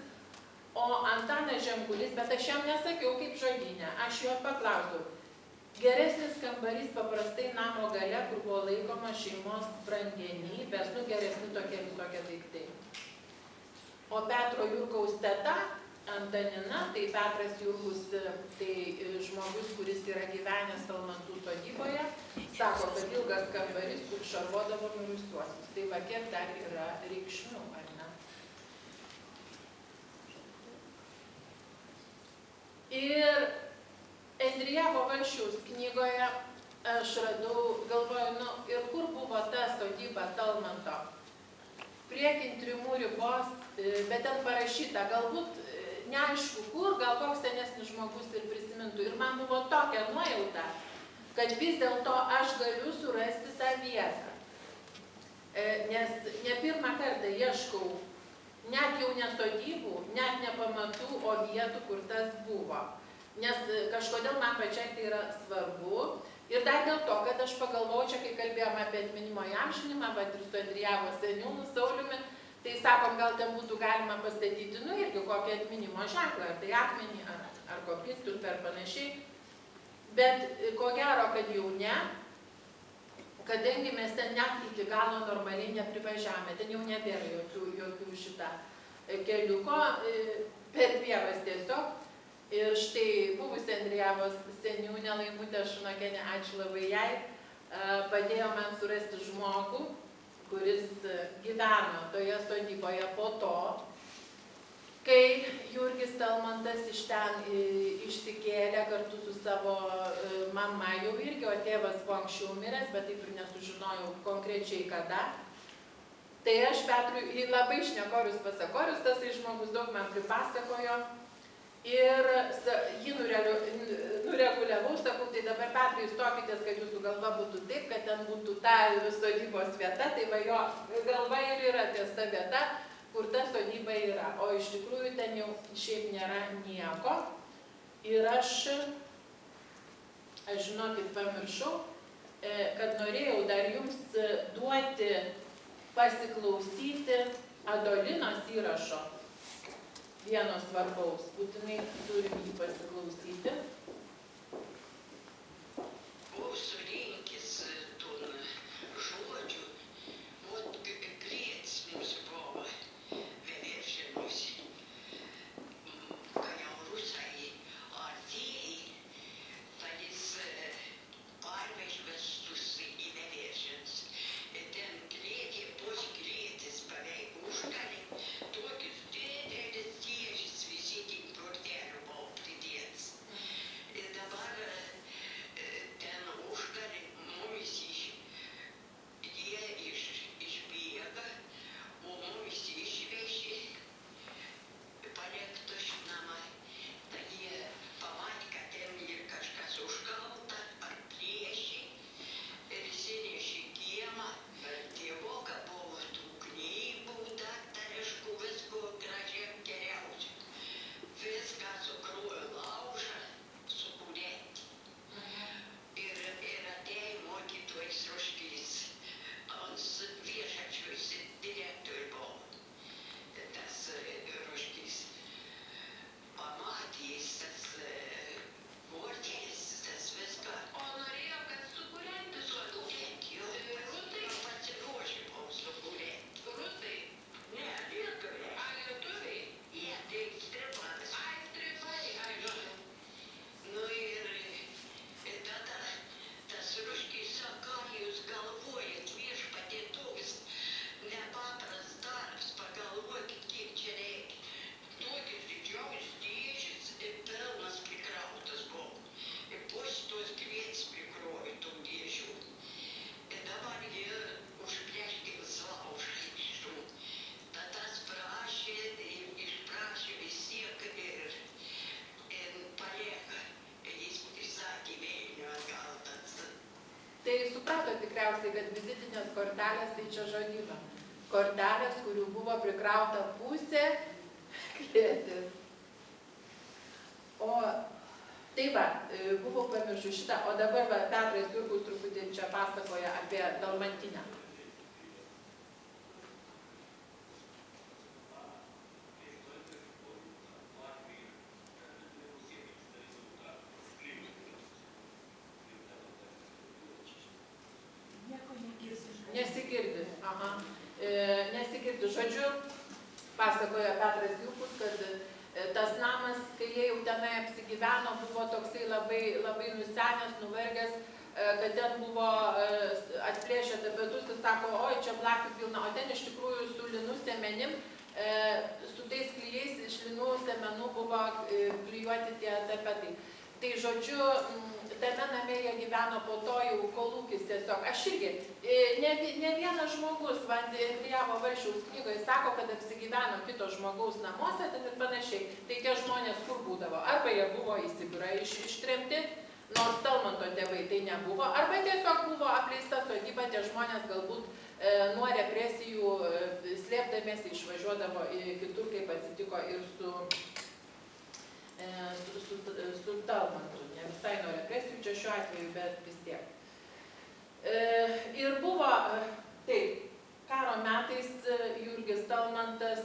o Antanas Žemgulis, bet aš jam nesakiau kaip žodyne, aš jo paklausiau. Geresnis kambarys paprastai namo gale, kur buvo laikoma šeimos brangenybės, geresni tokie visokie daiktai. O Petro Jurkaus teta, Antanina, tai Petras Jurkus, tai žmogus, kuris yra gyvenęs Talmantų sodyboje, sako, kad ilgas kambarys, kur šarvodavo mirusiuosius. Tai va, kiek dar yra reikšmių, ar ne? Ir Endrijavo Valšiaus knygoje aš radau, galvoju, ir kur buvo ta sodyba Talmanto? Prie Kintrimų ribos, bet ten parašyta, galbūt neaišku kur, gal koks senesnis žmogus ir prisimintų. Ir man buvo tokia nuojauta, kad vis dėlto aš galiu surasti tą vietą. Nes ne pirmą kartą ieškau net jau ne sodybų, net ne pamatų, o vietų, kur tas buvo. Nes kažkodėl man pačiai tai yra svarbu. Ir dar dėl to, kad aš pagalvojau, čia kai kalbėjome apie atminimo įamžinimą, bet ir su Endrijavo seniūnu Sauliumi, tai sakom, gal ten būtų galima pastatyti, irgi kokį atminimo ženklą, ar tai akmenį, ar koplytstulpį, ar panašiai. Bet ko gero, kad jau ne, kadangi mes ten net iki galo normaliai neprivažiavome, ten jau nebėra jokių šitą keliuko, per pievas tiesiog. Ir štai buvusi Endrijavos seniūnė Laimutė Šunokienė, ačiū labai jai, padėjo man surasti žmogų, kuris gyveno toje sodyboje po to, kai Jurgis Talmantas iš ten išsikėlė kartu su savo mama jau irgi, o tėvas buvo anksčiau miręs, bet taip ir nesužinojau konkrečiai kada. Tai aš Petrui labai šnekorius pasakorius, tas žmogus daug man pripasakojo. Ir jį nureguliavau, sakau, tai dabar Petrai stokitės, kad jūsų galva būtų taip, kad ten būtų ta sodybos vieta, tai va jo galva ir yra ties ta vieta, kur ta sodyba yra. O iš tikrųjų ten jau šiaip nėra nieko. Ir aš žinokit, pamiršau, kad norėjau dar jums duoti pasiklausyti Adolinos įrašo. Vieno svarbaus, būtinai turim jį pasiklausyti. Buvau surinkęs tų žodžių, grėts mums buvo Veviešėnus, kai jau rusai artėjai, tai jis parvežvestus į Veviešėns. Ten grėtė, bus grėtis beveik užkalė, tokius didelis tiežis visi tik portelių buvo pridėts. suprato tikriausiai, kad vizitinės kortelės tai čia žodyno. Kortelės, kurių buvo prikrauta pusė klėtis. O tai va, buvau pamiršus šitą, o dabar va, Petras Jurkus truputį čia pasakoja apie Dalmantinę. Nesigirdi. Aha. Nesigirdi. Žodžiu, pasakoja Petras Jurkus, kad tas namas, kai jie jau tenai apsigyveno, buvo toksai labai nusenęs, nuvargęs, kad ten buvo atplėšę tapetus ir sako, oi, čia blakių pilna, o ten iš tikrųjų su linų sėmenim, su tais klijais iš linų sėmenų buvo klijuoti tie tapetai. Tai žodžiu, tame name jie gyveno po to jau kolūkis tiesiog. Aš irgi, ne vienas žmogus, Vandrijavo Valšiaus knygoje sako, kad apsigyveno kito žmogaus namuose ten ir panašiai. Tai tie žmonės kur būdavo? Arba jie buvo į Sibirą ištremti, nors Talmanto tėvai tai nebuvo, arba tiesiog buvo apleista sodyba, tie žmonės galbūt nuo represijų slėpdamiesi išvažiuodavo kitur, kaip atsitiko ir su Talmantu, ne visai nuo represijų čia šiuo atveju, bet vis tiek. Ir buvo, taip, karo metais Jurgis Talmantas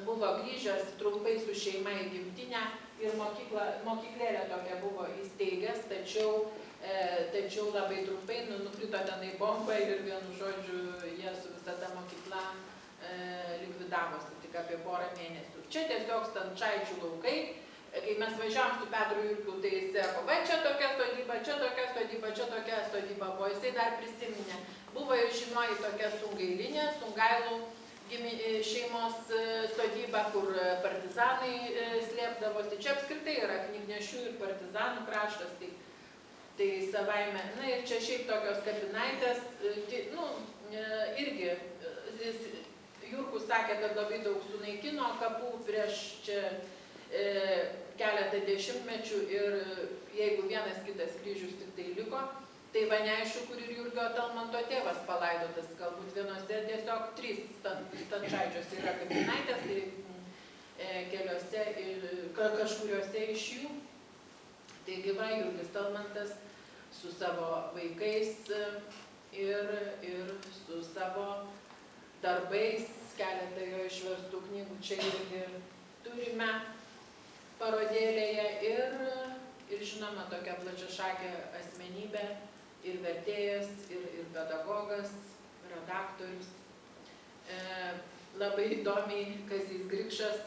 buvo grįžęs trumpai su šeima į gimtinę ir mokyklėlę tokia buvo įsteigęs, tačiau labai trumpai nukrito tenai bomba ir vienu žodžiu jie su visa ta mokykla likvidavosi tik apie porą mėnesių. Čia tiesiog Stančaičių laukai, kai mes važiavom su Petru Jurkiu, tai jis sako, va čia tokia sodyba, čia tokia sodyba, čia tokia sodyba buvo, jisai dar prisiminė. Buvo ir žinoji tokia Sungailinė, Sungailų šeimos sodyba, kur partizanai slėpdavosi. Čia apskritai yra knygnešių ir partizanų kraštas, tai savaime. Na ir čia šiaip tokios kapinaitės, irgi Jurkus sakė, kad labai daug sunaikino kapų prieš čia keletą dešimtmečių ir jeigu vienas kitas kryžius tik tai liko, tai va neaišku, kur ir Jurgio Talmanto tėvas palaidotas, galbūt vienose tiesiog 3 Stančaičiuose yra kapinaitės, tai keliose ir kažkuriuose iš jų. Taigi va, Jurgis Talmantas su savo vaikais ir su savo darbais, keletą jo išverstų knygų čia irgi turime parodėlėje ir žinoma tokia plačiašakė asmenybė ir vertėjas, ir pedagogas, redaktorius. Labai įdomiai Kazys Grikšas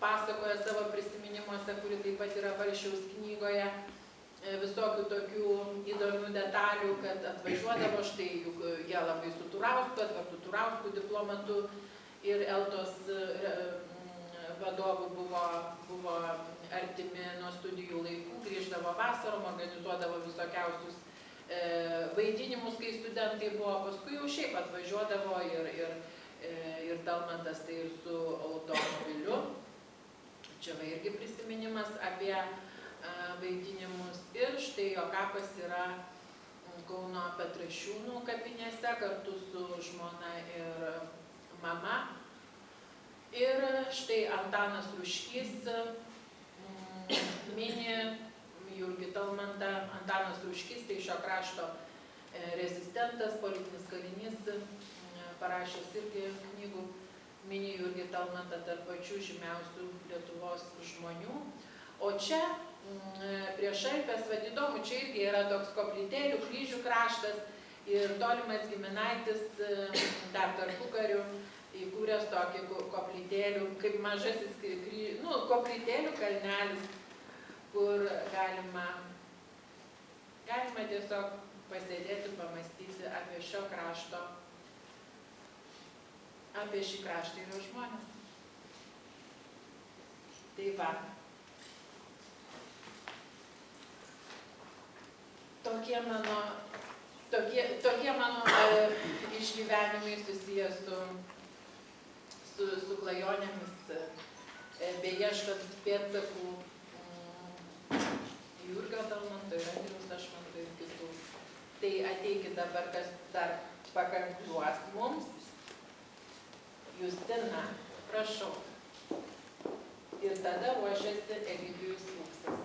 pasakoja savo prisiminimuose, kuri taip pat yra Valšiaus knygoje, visokių tokių įdomių detalių, kad atvažiuodavo štai, juk jie labai su Turausku, Edvardu Turausku diplomatu ir Eltos vadovų buvo artimi nuo studijų laikų, grįždavo vasarom, organizuodavo visokiausius vaidinimus, kai studentai buvo, paskui jau šiaip atvažiuodavo ir Talmantas tai ir su automobiliu. Čia va irgi prisiminimas apie vaidinimus ir štai jo kapas yra Kauno Petrašiūnų kapinėse kartu su žmona ir mama. Ir štai Antanas Ruškys mini Jurgį Talmantą. Antanas Ruškys tai šio krašto rezistentas, politinis kalinys, parašęs irgi knygų, mini Jurgį Talmantą tarp pačių žymiausių Lietuvos žmonių. O čia prie Šalpės, vad įdomu, čia irgi yra toks koplytėlių, kryžių kraštas ir tolimas giminaitis dar tarpukariu įkūręs tokį koplytėlių, kaip mažasis koplytėlių kalnelis, kur galima tiesiog pasėdėti, pamastyti apie šio krašto, apie šį kraštą ir žmonės. Tai va. Tokie mano išgyvenimai susiję su klajonėmis, beieškant pėdsakų Jurgio Talmanto ir Andriaus Ašmanto ir kitų dabar kas dar pakankliuos mums. Justina, prašau. Ir tada ruošiasi Egidijus Ūksas.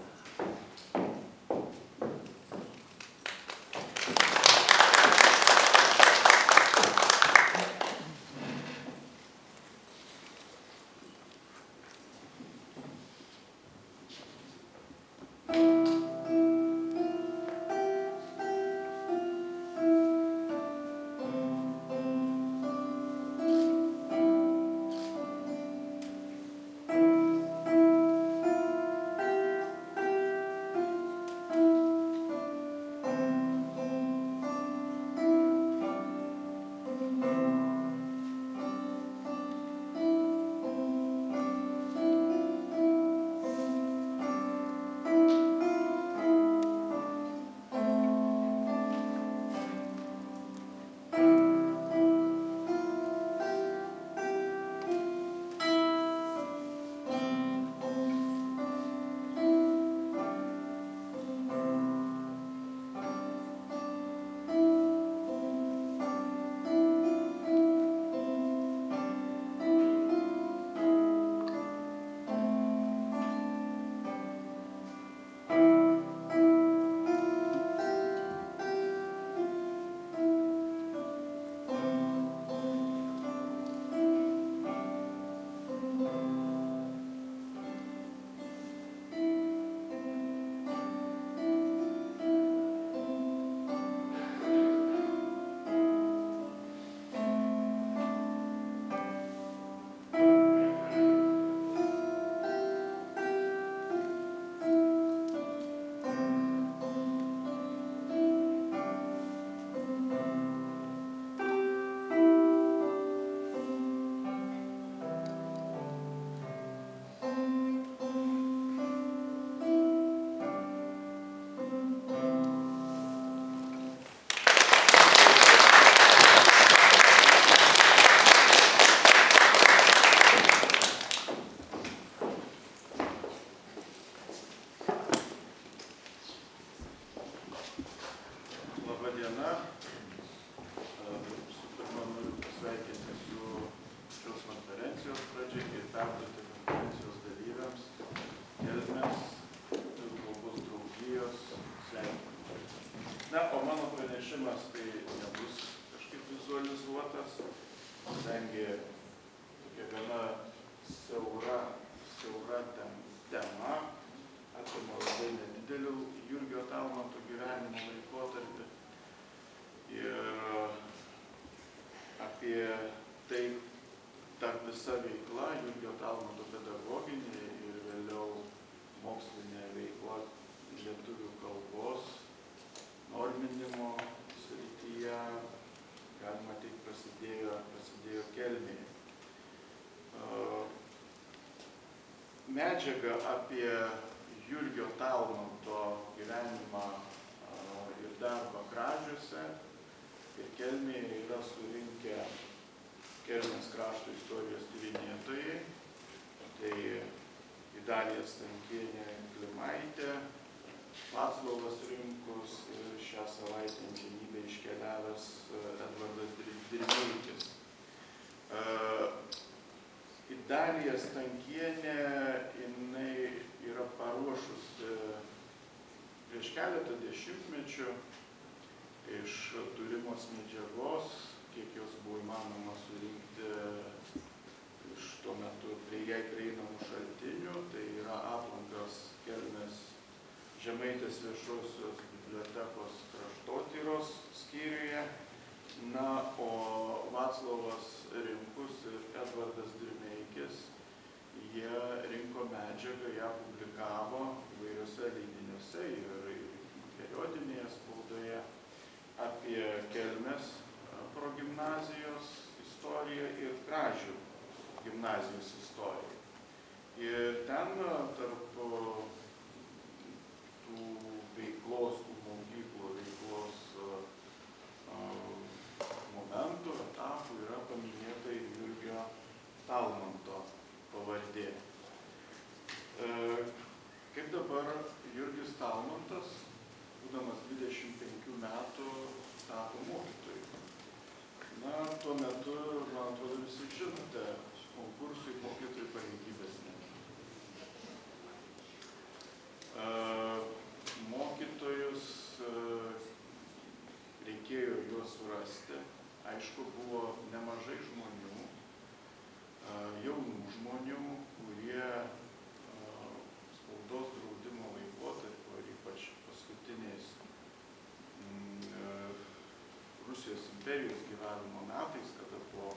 Medžiaga apie Jurgio Talmanto gyvenimą ir darbą Kražiuose ir Kelmėje yra surinkę Kelmės krašto istorijos tyrinėtojai. Tai Idalija Stankienė Klimaitė, Vaclovas Rimkus ir šią savaitę amžinybę iškeliavęs Edvardas Dirmeikis. Idalija Stankienė, jinai yra paruošus prieš keletą dešimtmečių iš turimos medžiagos, kiek jos buvo įmanoma surinkti iš tuo metu prie jai prieinamų šaltinių, tai yra aplankas Kelmės Žemaitės viešosios bibliotekos kraštotyros skyriuje. Na, o Vaclovas Rimkus ir Edvardas Dirmeikis, jie rinko medžiagą, ją publikavo įvairiuose leidiniuose ir periodinėje spaudoje apie Kelmės progimnazijos istoriją ir Kražių gimnazijos istoriją. Ir ten tarp tų veiklos, tų mokyklų veiklos momentų, etapų yra paminėta ir Jurgio Talmanto pavardė. Kaip dabar Jurgis Talmantas, būdamas 20 imperijos gyvavimo metais, kada po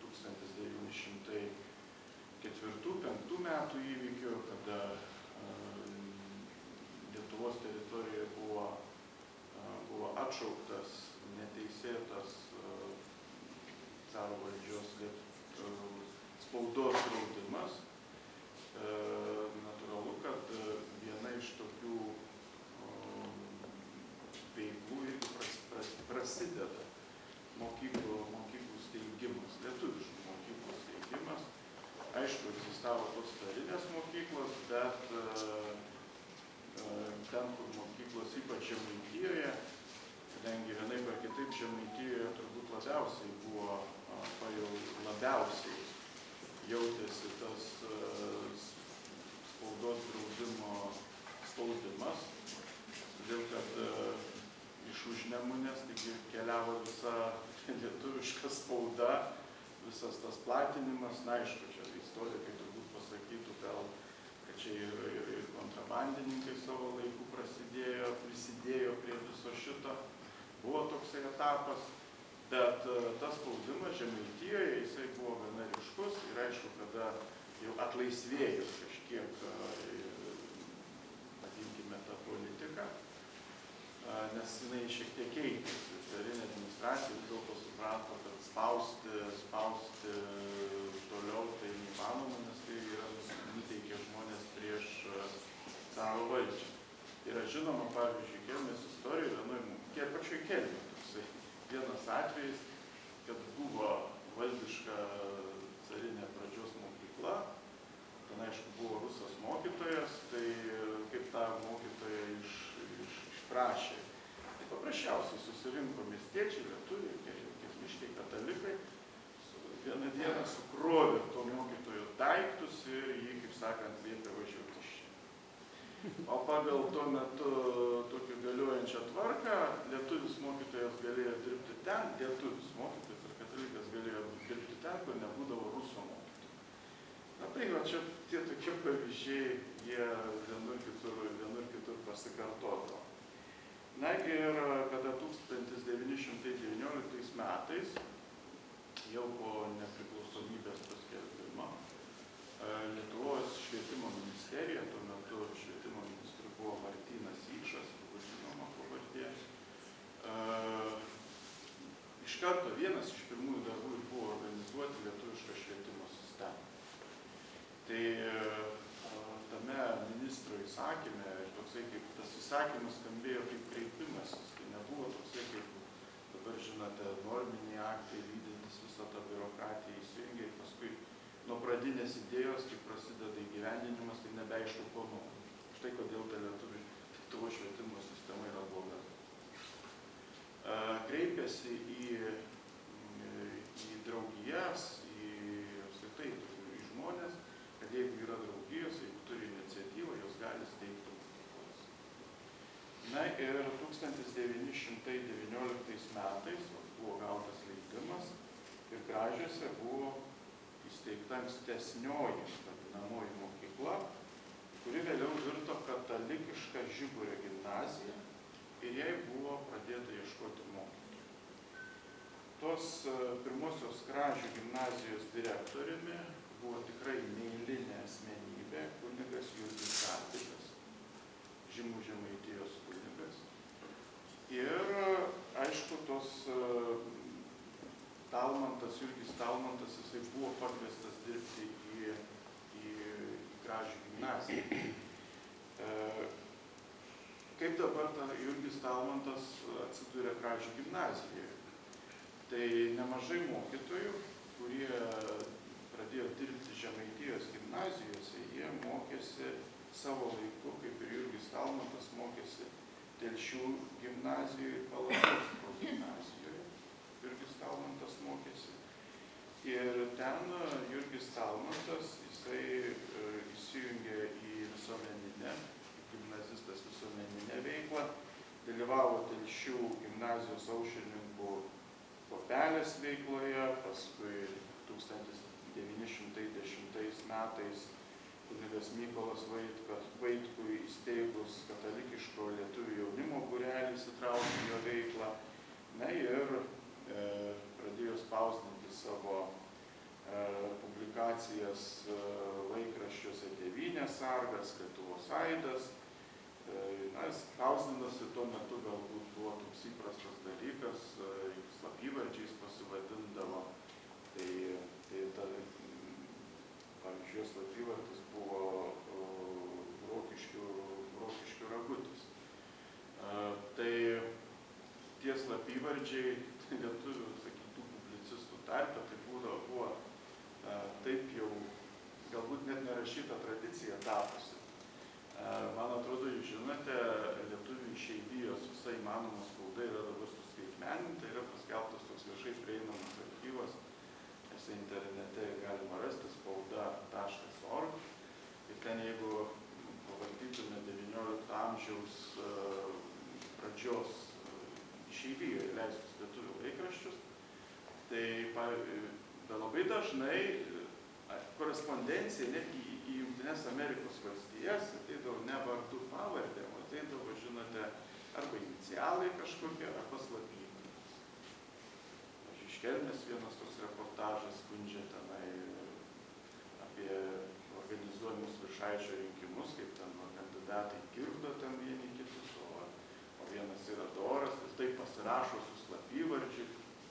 1904-1905 metų įvykių, kada Lietuvos teritorijoje buvo atšauktas neteisėtas caro valdžios spaudos draudimas. Natūralu, kad viena iš tokių veiklų irgi prasideda mokyklų steigimas, lietuviškų mokyklų steigimas. Aišku, egzistavo tos carinės mokyklos, bet ten, kur mokyklos, ypač Žemaitijoje, kadangi vienaip ar kitaip Žemaitijoje turbūt labiausiai jautėsi tas spaudos draudimo spaudimas, todėl kad iš Užnemunės taigi keliavo visa lietuviška spauda, visas tas platinimas, na aišku, čia istorikai turbūt pasakytų gal, kad čia ir kontrabandininkai savo laiku prisidėjo prie viso šito, buvo toksai etapas, bet tas spaudimas Žemaitijoje, jisai buvo gana ryškus ir aišku, kada jau atlaisvėjus kažkiek, vadinkime, tą politiką, nes jinai šiek tiek keitėsi. Carinė administracija vis dėlto suprato, kad spausti toliau tai neįmanoma, nes tai yra nuteikia žmonės prieš caro valdžią. Yra žinoma, pavyzdžiui, Kelmės istorijoje, pačioj Kelmė toksai vienas atvejis, kad buvo valdiška carinė pradžios mokykla, ten aišku buvo rusas mokytojas, tai kaip tą mokytoją išprašė. Tai paprasčiausiai susirinko miestiečiai, lietuviai, kiekviškai katalikai, vieną dieną sukrovė to mokytojo daiktus ir jį, kaip sakant, liepė važiuoti iš čia. O pagal tuo metu tokią galiojančią tvarką, lietuvis mokytojas galėjo dirbti ten, lietuvis mokytojas ir katalikas galėjo dirbti ten, kur nebūdavo rusų mokytojų. Na tai va, čia tie tokie pavyzdžiai, jie vienur kitur pasikartodavo. Na ir kada 1919 metais, jau po nepriklausomybės paskelbimo, Lietuvos švietimo ministerija, tuo metu švietimo ministru buvo Martynas Ykšas, žinoma pavardė, iš karto vienas iš pirmųjų darbų buvo organizuoti lietuvišką švietimo sistemą. Tai tame ministro įsakyme, toksai kaip tas įsakymas skambėjo kaip kreipimasis, tai nebuvo toksai kaip, dabar žinote, norminiai aktai, lydintis visą tą biurokratiją įsijungia ir paskui nuo pradinės idėjos, kai prasideda įgyvendinimas, tai nebeaišku, ko nori. Štai kodėl ta Lietuvos švietimo sistema yra bloga. Kreipėsi į draugijas, apskritai į žmonės, kad jeigu yra draugijos, jeigu turi iniciatyvą, jos gali steigti mokyklas. Na ir 1919 metais buvo gautas leidimas ir Gražiuose buvo įsteigta ankstesnioji vadinamoji mokykla, kuri vėliau virto katalikišką Žiburio gimnaziją ir jai buvo pradėta ieškoti mokytojų. Tos pirmosios Gražių gimnazijos direktoriumi buvo tikrai neeilinė asmenybė, kunigas Jurgis Karpikas, žymų Žemaitijos kunigas. Ir aišku, tos Jurgis Talmantas, jisai buvo pakviestas dirbti į Gražių gimnaziją. Kaip dabar Jurgis Talmantas atsidūrė Gražių gimnazijoje? Tai nemažai mokytojų, kurie pradėjo dirbti Žemaitijos gimnazijose, jie mokėsi savo laiku, kaip ir Jurgis Talmantas mokėsi Telšių gimnazijoje ir Palangos progimnazijoje. Jurgis Talmantas mokėsi. Ir ten Jurgis Talmantas, jisai įsijungė į visuomeninę, gimnazistas visuomeninę veiklą, dalyvavo Telšių gimnazijos aušrininkų kuopelės veikloje, paskui 1910 metais kunigas Mykolas Vaitkui įsteigus katalikiško lietuvių jaunimo būrelį įsitraukė jo veiklą. Na ir spausdinti savo publikacijas laikraščiuose Tėvynės sargas, Lietuvos aidas. Spausdinosi tuo metu galbūt buvo toks įprastas dalykas, slapyvardžiais pasivadindavo. Pavyzdžiui, slapyvardis buvo Rokiškių Ragutis. Tai tie slapyvardžiai lietuvių, sakytų, publicistų tarpe, tai buvo taip jau galbūt net nerašyta tradicija tapusi. Man atrodo, jūs žinote, lietuvių išeivijos visa įmanoma spauda yra dabar suskaitmeninta, yra paskelbtas toks viešai prieinamas archyvas, jisai internete galima rasti spauda.org. Ir ten, jeigu pavartytume 19 amžiaus pradžios išeivijoje leistus lietuvių laikraščius, tai labai dažnai korespondencija netgi į Jungtines Amerikos valstijas ateidavo ne vardu pavardė, o ateidavo, žinote, arba inicialai kažkokie, arba slapyvardžiai. Iš Kelmės vienas toks reportažas skundžia tenai apie organizuojamus Viršaičio rinkimus, kaip ten kandidatai girdo ten vieni kitus, o vienas yra doras, ir tai pasirašo su slapyvardžiu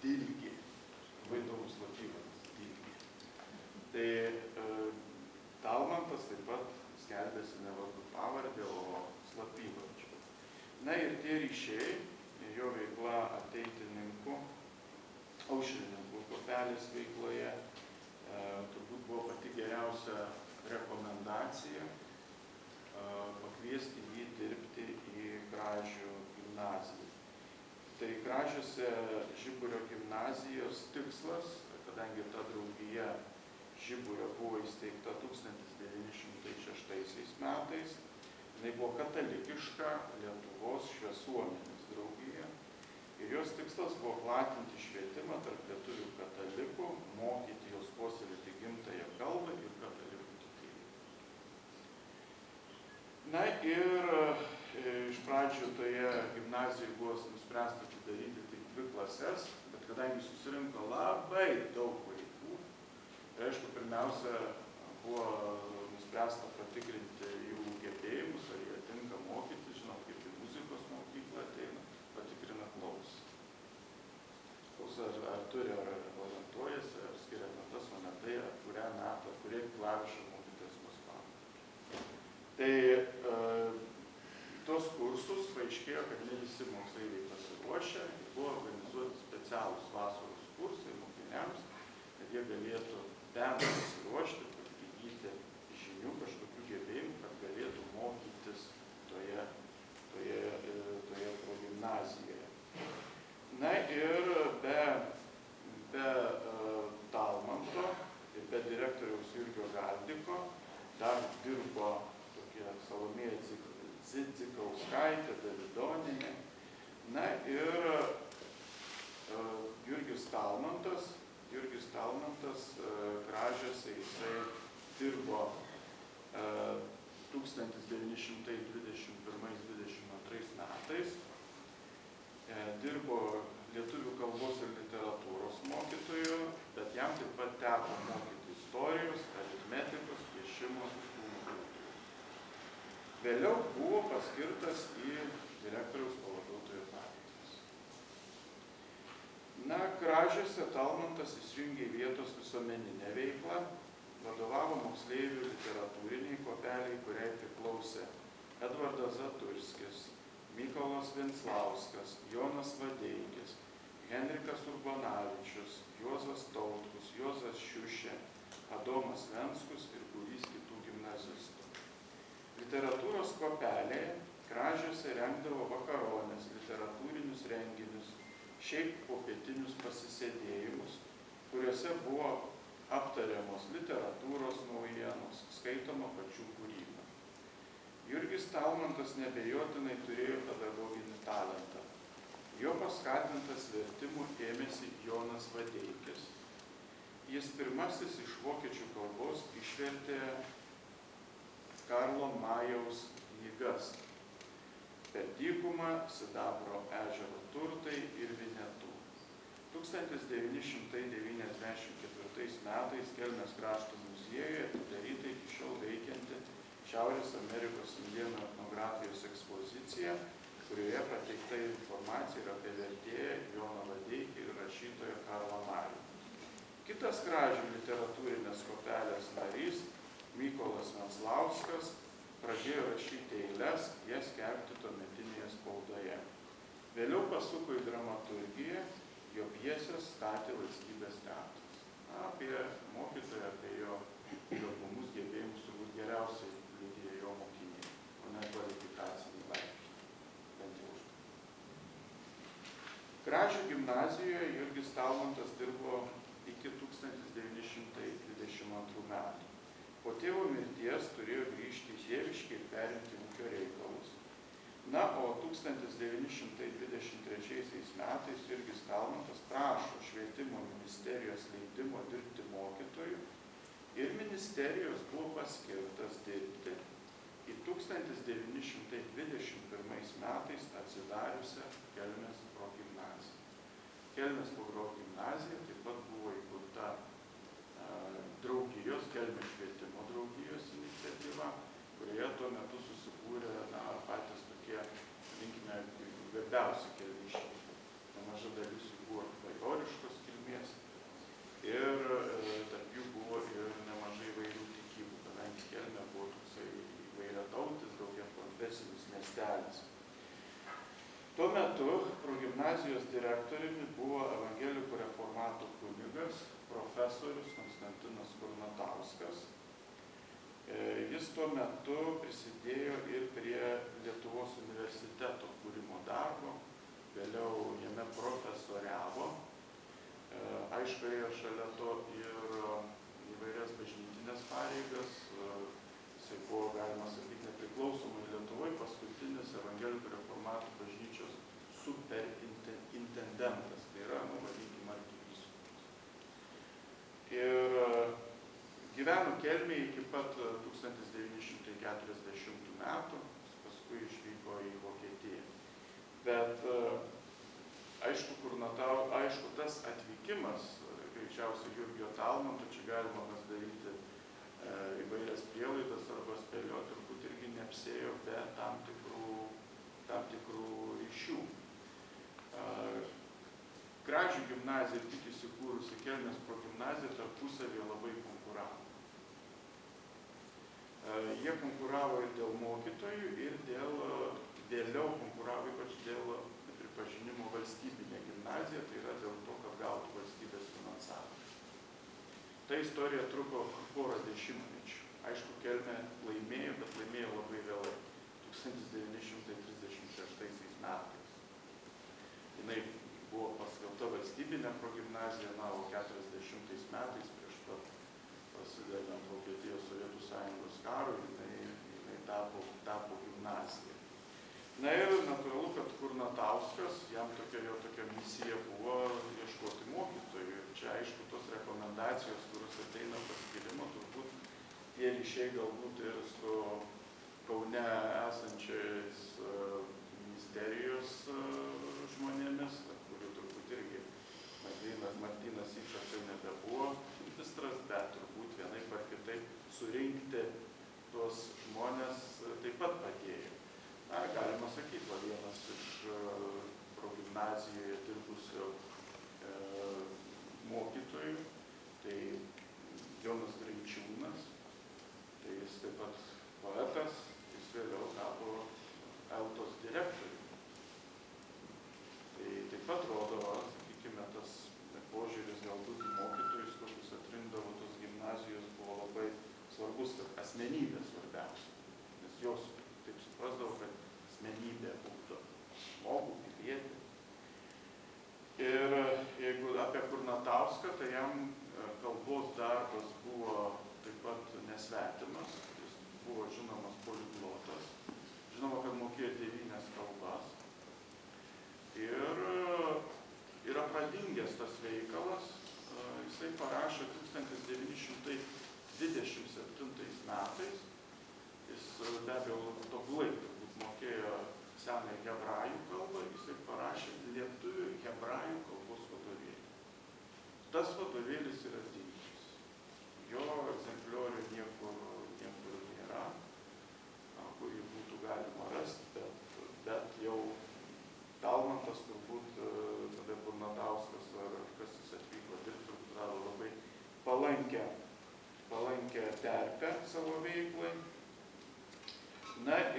Dilgė. Labai įdomus slapyvardis Dilgė. Tai Talmantas taip pat skelbėsi ne vardu pavardė, o slapyvardžiu. Na ir tie ryšiai, jo veikla ateitininkų, aušrininkų kuopelės veikloje, turbūt buvo pati geriausia rekomendacija pakviesti jį dirbti į Kražių gimnaziją. Tai Kražiuose Žiburio gimnazijos tikslas, kadangi ta draugija Žiburio buvo įsteigta 1906 metais. Jinai buvo katalikiška Lietuvos šviesuomenės draugija. Ir jos tikslas buvo platinti švietimą tarp lietuvių katalikų, mokyti jos puoselėti gimtąją kalbą ir katalikų tikėjimą. Na ir iš pradžių toje gimnazijoje buvo nuspręsta atidaryti tik 2 klases, bet kadangi susirinko labai daug vaikų, tai aišku, pirmiausia, buvo nuspręsta patikrinti jų gebėjimus, ar jie tinka mokyti, žinot, kaip į muzikos mokyklą ateina, patikrina klausą. Klausa, ar turi, ar orientuojasi, ar skiria natas, o ne tai, ar kurią natą, kurie klavišą mokytojas paspaudė. Tai tos kursus paaiškėjo, kad ne visi moksleiviai pasiruošę, buvo organizuoti specialūs vasaros kursai mokiniams, kad jie galėtų bent pasiruošti, įgyti žinių, kažkokių gebėjimų, kad galėtų mokytis toje progimnazijoje. Na ir be Talmanto ir be direktoriaus Jurgio Galdiko dar dirbo tokie Salomėja Dzidzikauskaitė, Davidonienė. Na ir Jurgis Talmantas Kražiuose, jisai dirbo 1921-22 metais, dirbo lietuvių kalbos ir literatūros mokytoju, bet jam taip pat teko mokyti istorijos, aritmetikos, piešimo ir kūno kultūros. Vėliau buvo paskirtas į direktoriaus pavaduotojo pareigas. Na, Kražiuose Talmantas įsijungė vietos visuomeninę veiklą, vadovavo moksleivių literatūriniai kuopeliai, kuriai priklausė Edvardas Zaturskis, Mykolas Venclauskas, Jonas Vadeikis, Henrikas Urbonavičius, Juozas Tautkus, Juozas Šiušė, Adomas Venskus ir būrys kitų gimnazistų. Literatūros kuopelėje Kražiuose rengdavo vakaronės, literatūrinius renginius, šiaip popietinius pasisėdėjimus, kuriuose buvo aptariamos literatūros naujienos, skaitoma pačių kūryba. Jurgis Talmantas neabejotinai turėjo pedagoginį talentą. Jo paskatintas vertimų ėmėsi Jonas Vadeikis. Jis pirmasis iš vokiečių kalbos išvertė Karlo Majaus knygas Per dykumą, Sidabro ežero turtai ir Vinetų. 1909 1994 metais Kelmės krašto muziejuje atidaryta iki šiol veikianti Šiaurės Amerikos indėnų etnografijos ekspozicija, kurioje pateikta informacija yra apie vertėją Joną Vadeikį ir rašytoją Karlą Marių. Kitas Kražių literatūrinės kuopelės narys Mykolas Venclauskas pradėjo rašyti eiles, jas skelbti tuometinėje spaudoje. Vėliau pasuko į dramaturgiją, jo pjesės statė Valstybės teatras. Apie mokytoją, apie jo gabumus, gebėjimus turbūt geriausiai liudija jo mokiniai, o ne kvalifikacinį laipsnį. Kražių gimnazijoje Jurgis Talmantas dirbo iki 1922 metų. Po tėvo mirties turėjo grįžti į tėviškę ir perimti ūkio reikalus. Na, o 1923 metais Jurgis Talmantas prašo Švietimo ministerijos leidimo dirbti mokytoju ir ministerijos buvo paskirtas dirbti į 1921 metais atsidariusią Kelmės progimnaziją. Kelmės progimnazija taip pat buvo įkurta draugijos, Kelmės švietimo draugijos iniciatyva, kurioje tuo metu susikūrė patys tokie, linkime, garbiausi kelmiškiai. Nemaža dalis jų buvo bajoriškos kilmės ir tarp jų buvo ir nemažai įvairių tikybų, kadangi Kelmė buvo toksai įvairiatautis, daugiakonfesinis miestelis. Tuo metu progimnazijos direktoriumi buvo evangelikų reformatų kunigas profesorius Konstantinas Kurnatauskas. Jis tuo metu prisidėjo ir prie Lietuvos universiteto kūrimo darbo, vėliau jame profesoriavo. Aišku, ėjo šalia to ir įvairias bažnytinės pareigas. Jisai buvo, galima sakyti, nepriklausomai Lietuvoje paskutinis evangelikų reformatų bažnyčios superintendentas, tai yra, vadinkime, arkivyskupas. Ir gyveno Kelmėje iki pat 1940 metų, paskui išvyko į Vokietiją. Bet aišku, tas atvykimas, greičiausiai Jurgio Talmanto, čia galima mes daryti įvairias prielaidas arba spėlioti, turbūt irgi neapsėjo be tam tikrų ryšių. Kražių gimnazija tik įsikūrusi Kelmės progimnazija tarpusavyje labai konkuravo. Jie konkuravo ir dėl mokytojų, ir vėliau konkuravo ypač dėl pripažinimo valstybinė gimnazija, tai yra dėl to, kad gautų valstybės finansavimą. Ta istorija truko porą dešimtmečių. Aišku, Kelmė laimėjo, bet laimėjo labai vėlai, 1936 metais. Jinai buvo paskelbta valstybinė progimnazija, o 40 metais prieš pat prasidedant Vokietijos Sovietų Sąjungos karui, jinai tapo gimnazija. Na ir natūralu, kad Kurnatauskas, jam jo tokia misija buvo ieškoti mokytojų. Ir čia, aišku, tos rekomendacijos, kurios ateina paskirimo, turbūt tie ryšiai galbūt ir su Kaune esančiais ministerijos žmonėmis, kurių turbūt irgi Martynas Yčas jau nebebuvo ministras, bet turbūt vienaip ar kitaip surinkti tuos žmonės taip pat padėjo. Na, galima sakyti, vienas iš progimnazijoje dirbusio mokytojų, tai Jonas Greičiūnas, tai jis taip pat poetas, jis vėliau tapo Eltos direktoriumi. Tai taip pat rodo, sakykime, tas požiūris galbūt į mokytojus, kokius atrinkdavo tos gimnazijos, buvo labai svarbus, kad asmenybė svarbiausia. Nes jos taip suprasdavo, kad asmenybė ugdo žmogų, pilietį. Ir jeigu apie Kurnatauską, tai jam kalbos darbas buvo taip pat nesvetimas. Jis buvo žinomas poliglotas. Žinoma, kad mokėjo 9 kalbas. Ir yra pradingęs tas veikalas. Jisai parašė 1927 metais. Jis be abejo tobulai turbūt mokėjo senąją hebrajų kalbą. Jisai parašė lietuvių hebrajų kalbos vadovėlį. Tas vadovėlis yra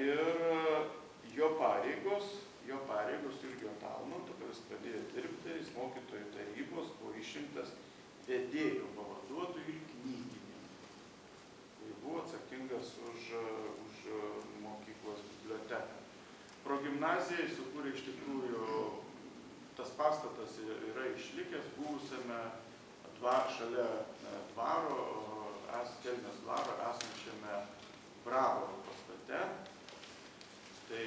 ir jo pareigos Jurgio Talmanto, kad jis pradėjo dirbti, jis mokytojų tarybos buvo išrinktas vedėjo pavaduotojų ir knygininkų. Tai buvo atsakingas už mokyklos biblioteką. Progimnazija įsikūrė iš tikrųjų, tas pastatas yra išlikęs buvusiame šalia dvaro, Kelmės dvaro esančiame Bravo pastate. Tai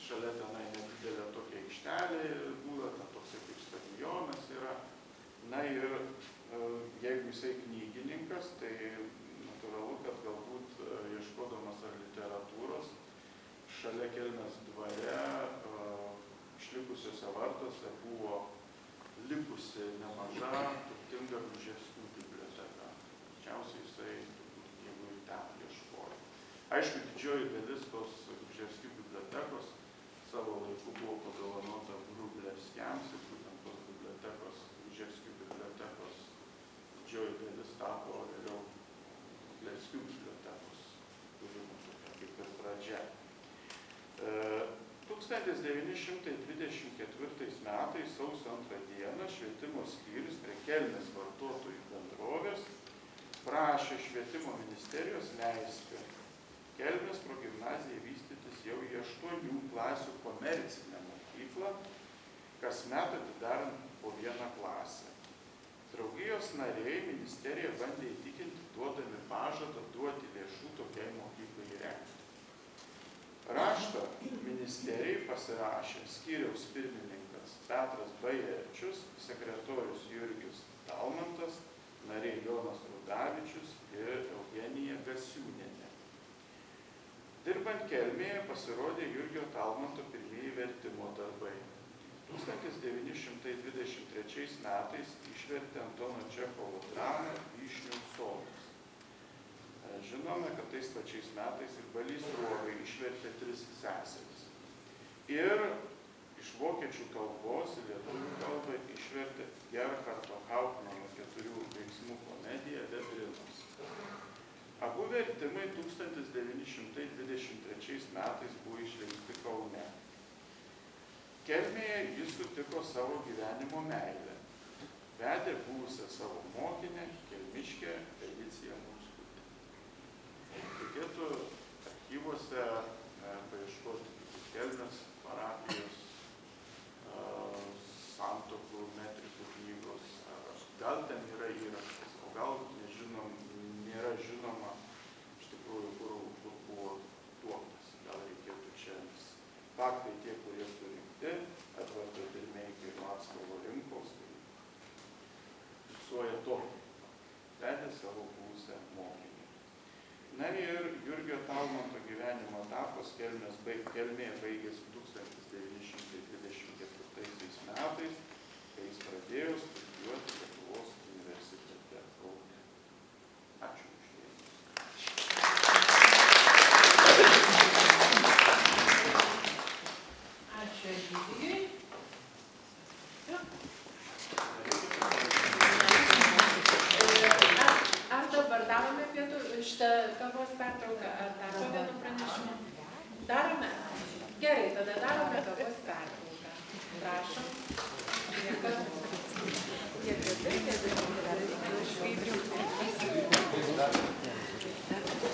šalia tenai nedidelė tokia aikštelė buvo, ten toksai kaip stadionas yra. Na ir jeigu jisai knygininkas, tai natūralu, kad galbūt ieškodamas ar literatūros, šalia Kelmės dvare išlikusiuose vartuose buvo likusi nemaža turtinga Gruževskių biblioteka. Greičiausiai jisai, jeigu ir ten ieškojo. Aišku, didžioji dalis tos Gruževskių bibliotekos savo laiku buvo padovanota Vrublevskiams ir būtent tos bibliotekos, Gruževskių bibliotekos didžioji dalis tapo vėliau Vrublevskių bibliotekos kūrimo tokia kaip ir pradžia. 1924 metais sausio 2 dieną švietimo skyrius prie Kelmės vartotojų bendrovės prašė švietimo ministerijos leisti Kelmės progimnazijai vystytis jau į 8 klasių komercinę mokyklą, kasmet atidarant po 1 klasę. Draugijos nariai ministerija bandė įtikinti, duodami pažadą duoti lėšų tokiai mokyklai įrengti. Raštą ministerijai pasirašė skyriaus pirmininkas Petras Bajerčius, sekretorius Jurgis Talmantas, nariai Jonas Rudavičius ir Eugenija Gasiūnienė. Dirbant Kelmėje pasirodė Jurgio Talmanto pirmieji vertimo darbai. 1923 metais išvertė Antono Čechovo dramą Vyšnių sodas. Žinome, kad tais pačiais metais ir Balys Sruoga išvertė 3 seseris. Ir iš vokiečių kalbos į lietuvių kalbą išvertė Gerhardo Hauptmano 4 veiksmų komediją Vetrinos. Abu vertimai 1923 metais buvo išleisti Kaune. Kelmėje jis sutiko savo gyvenimo meilę. Vedė buvusią savo mokinę, kelmiškę Feliciją Murskutę. Reikėtų archyvuose paieškoti Kelmės parapijos santokų metrikų knygos. Gal ten yra įrašas, o gal nėra žinoma iš tikrųjų, kur buvo tuoktas. Gal reikėtų čia, nes faktai tie, kurie surinkti, Edvardo Dirmeikio ir Vaclovo Rimkaus, tai fiksuoja tokį. Vedė savo buvusią mokinį. Na ir Jurgio Talmanto gyvenimo etapas Kelmėje baigėsi 1924 metais, kai jis pradėjo studijuoti Lietuvos universitete Kaune. Ačiū už dėmesį. Ačiū Egidijui. Ar dabar darome šitą kavos pertrauką, ar darome vienu pranešimu? Darome? Gerai, tada darome kavos pertrauką. Prašom.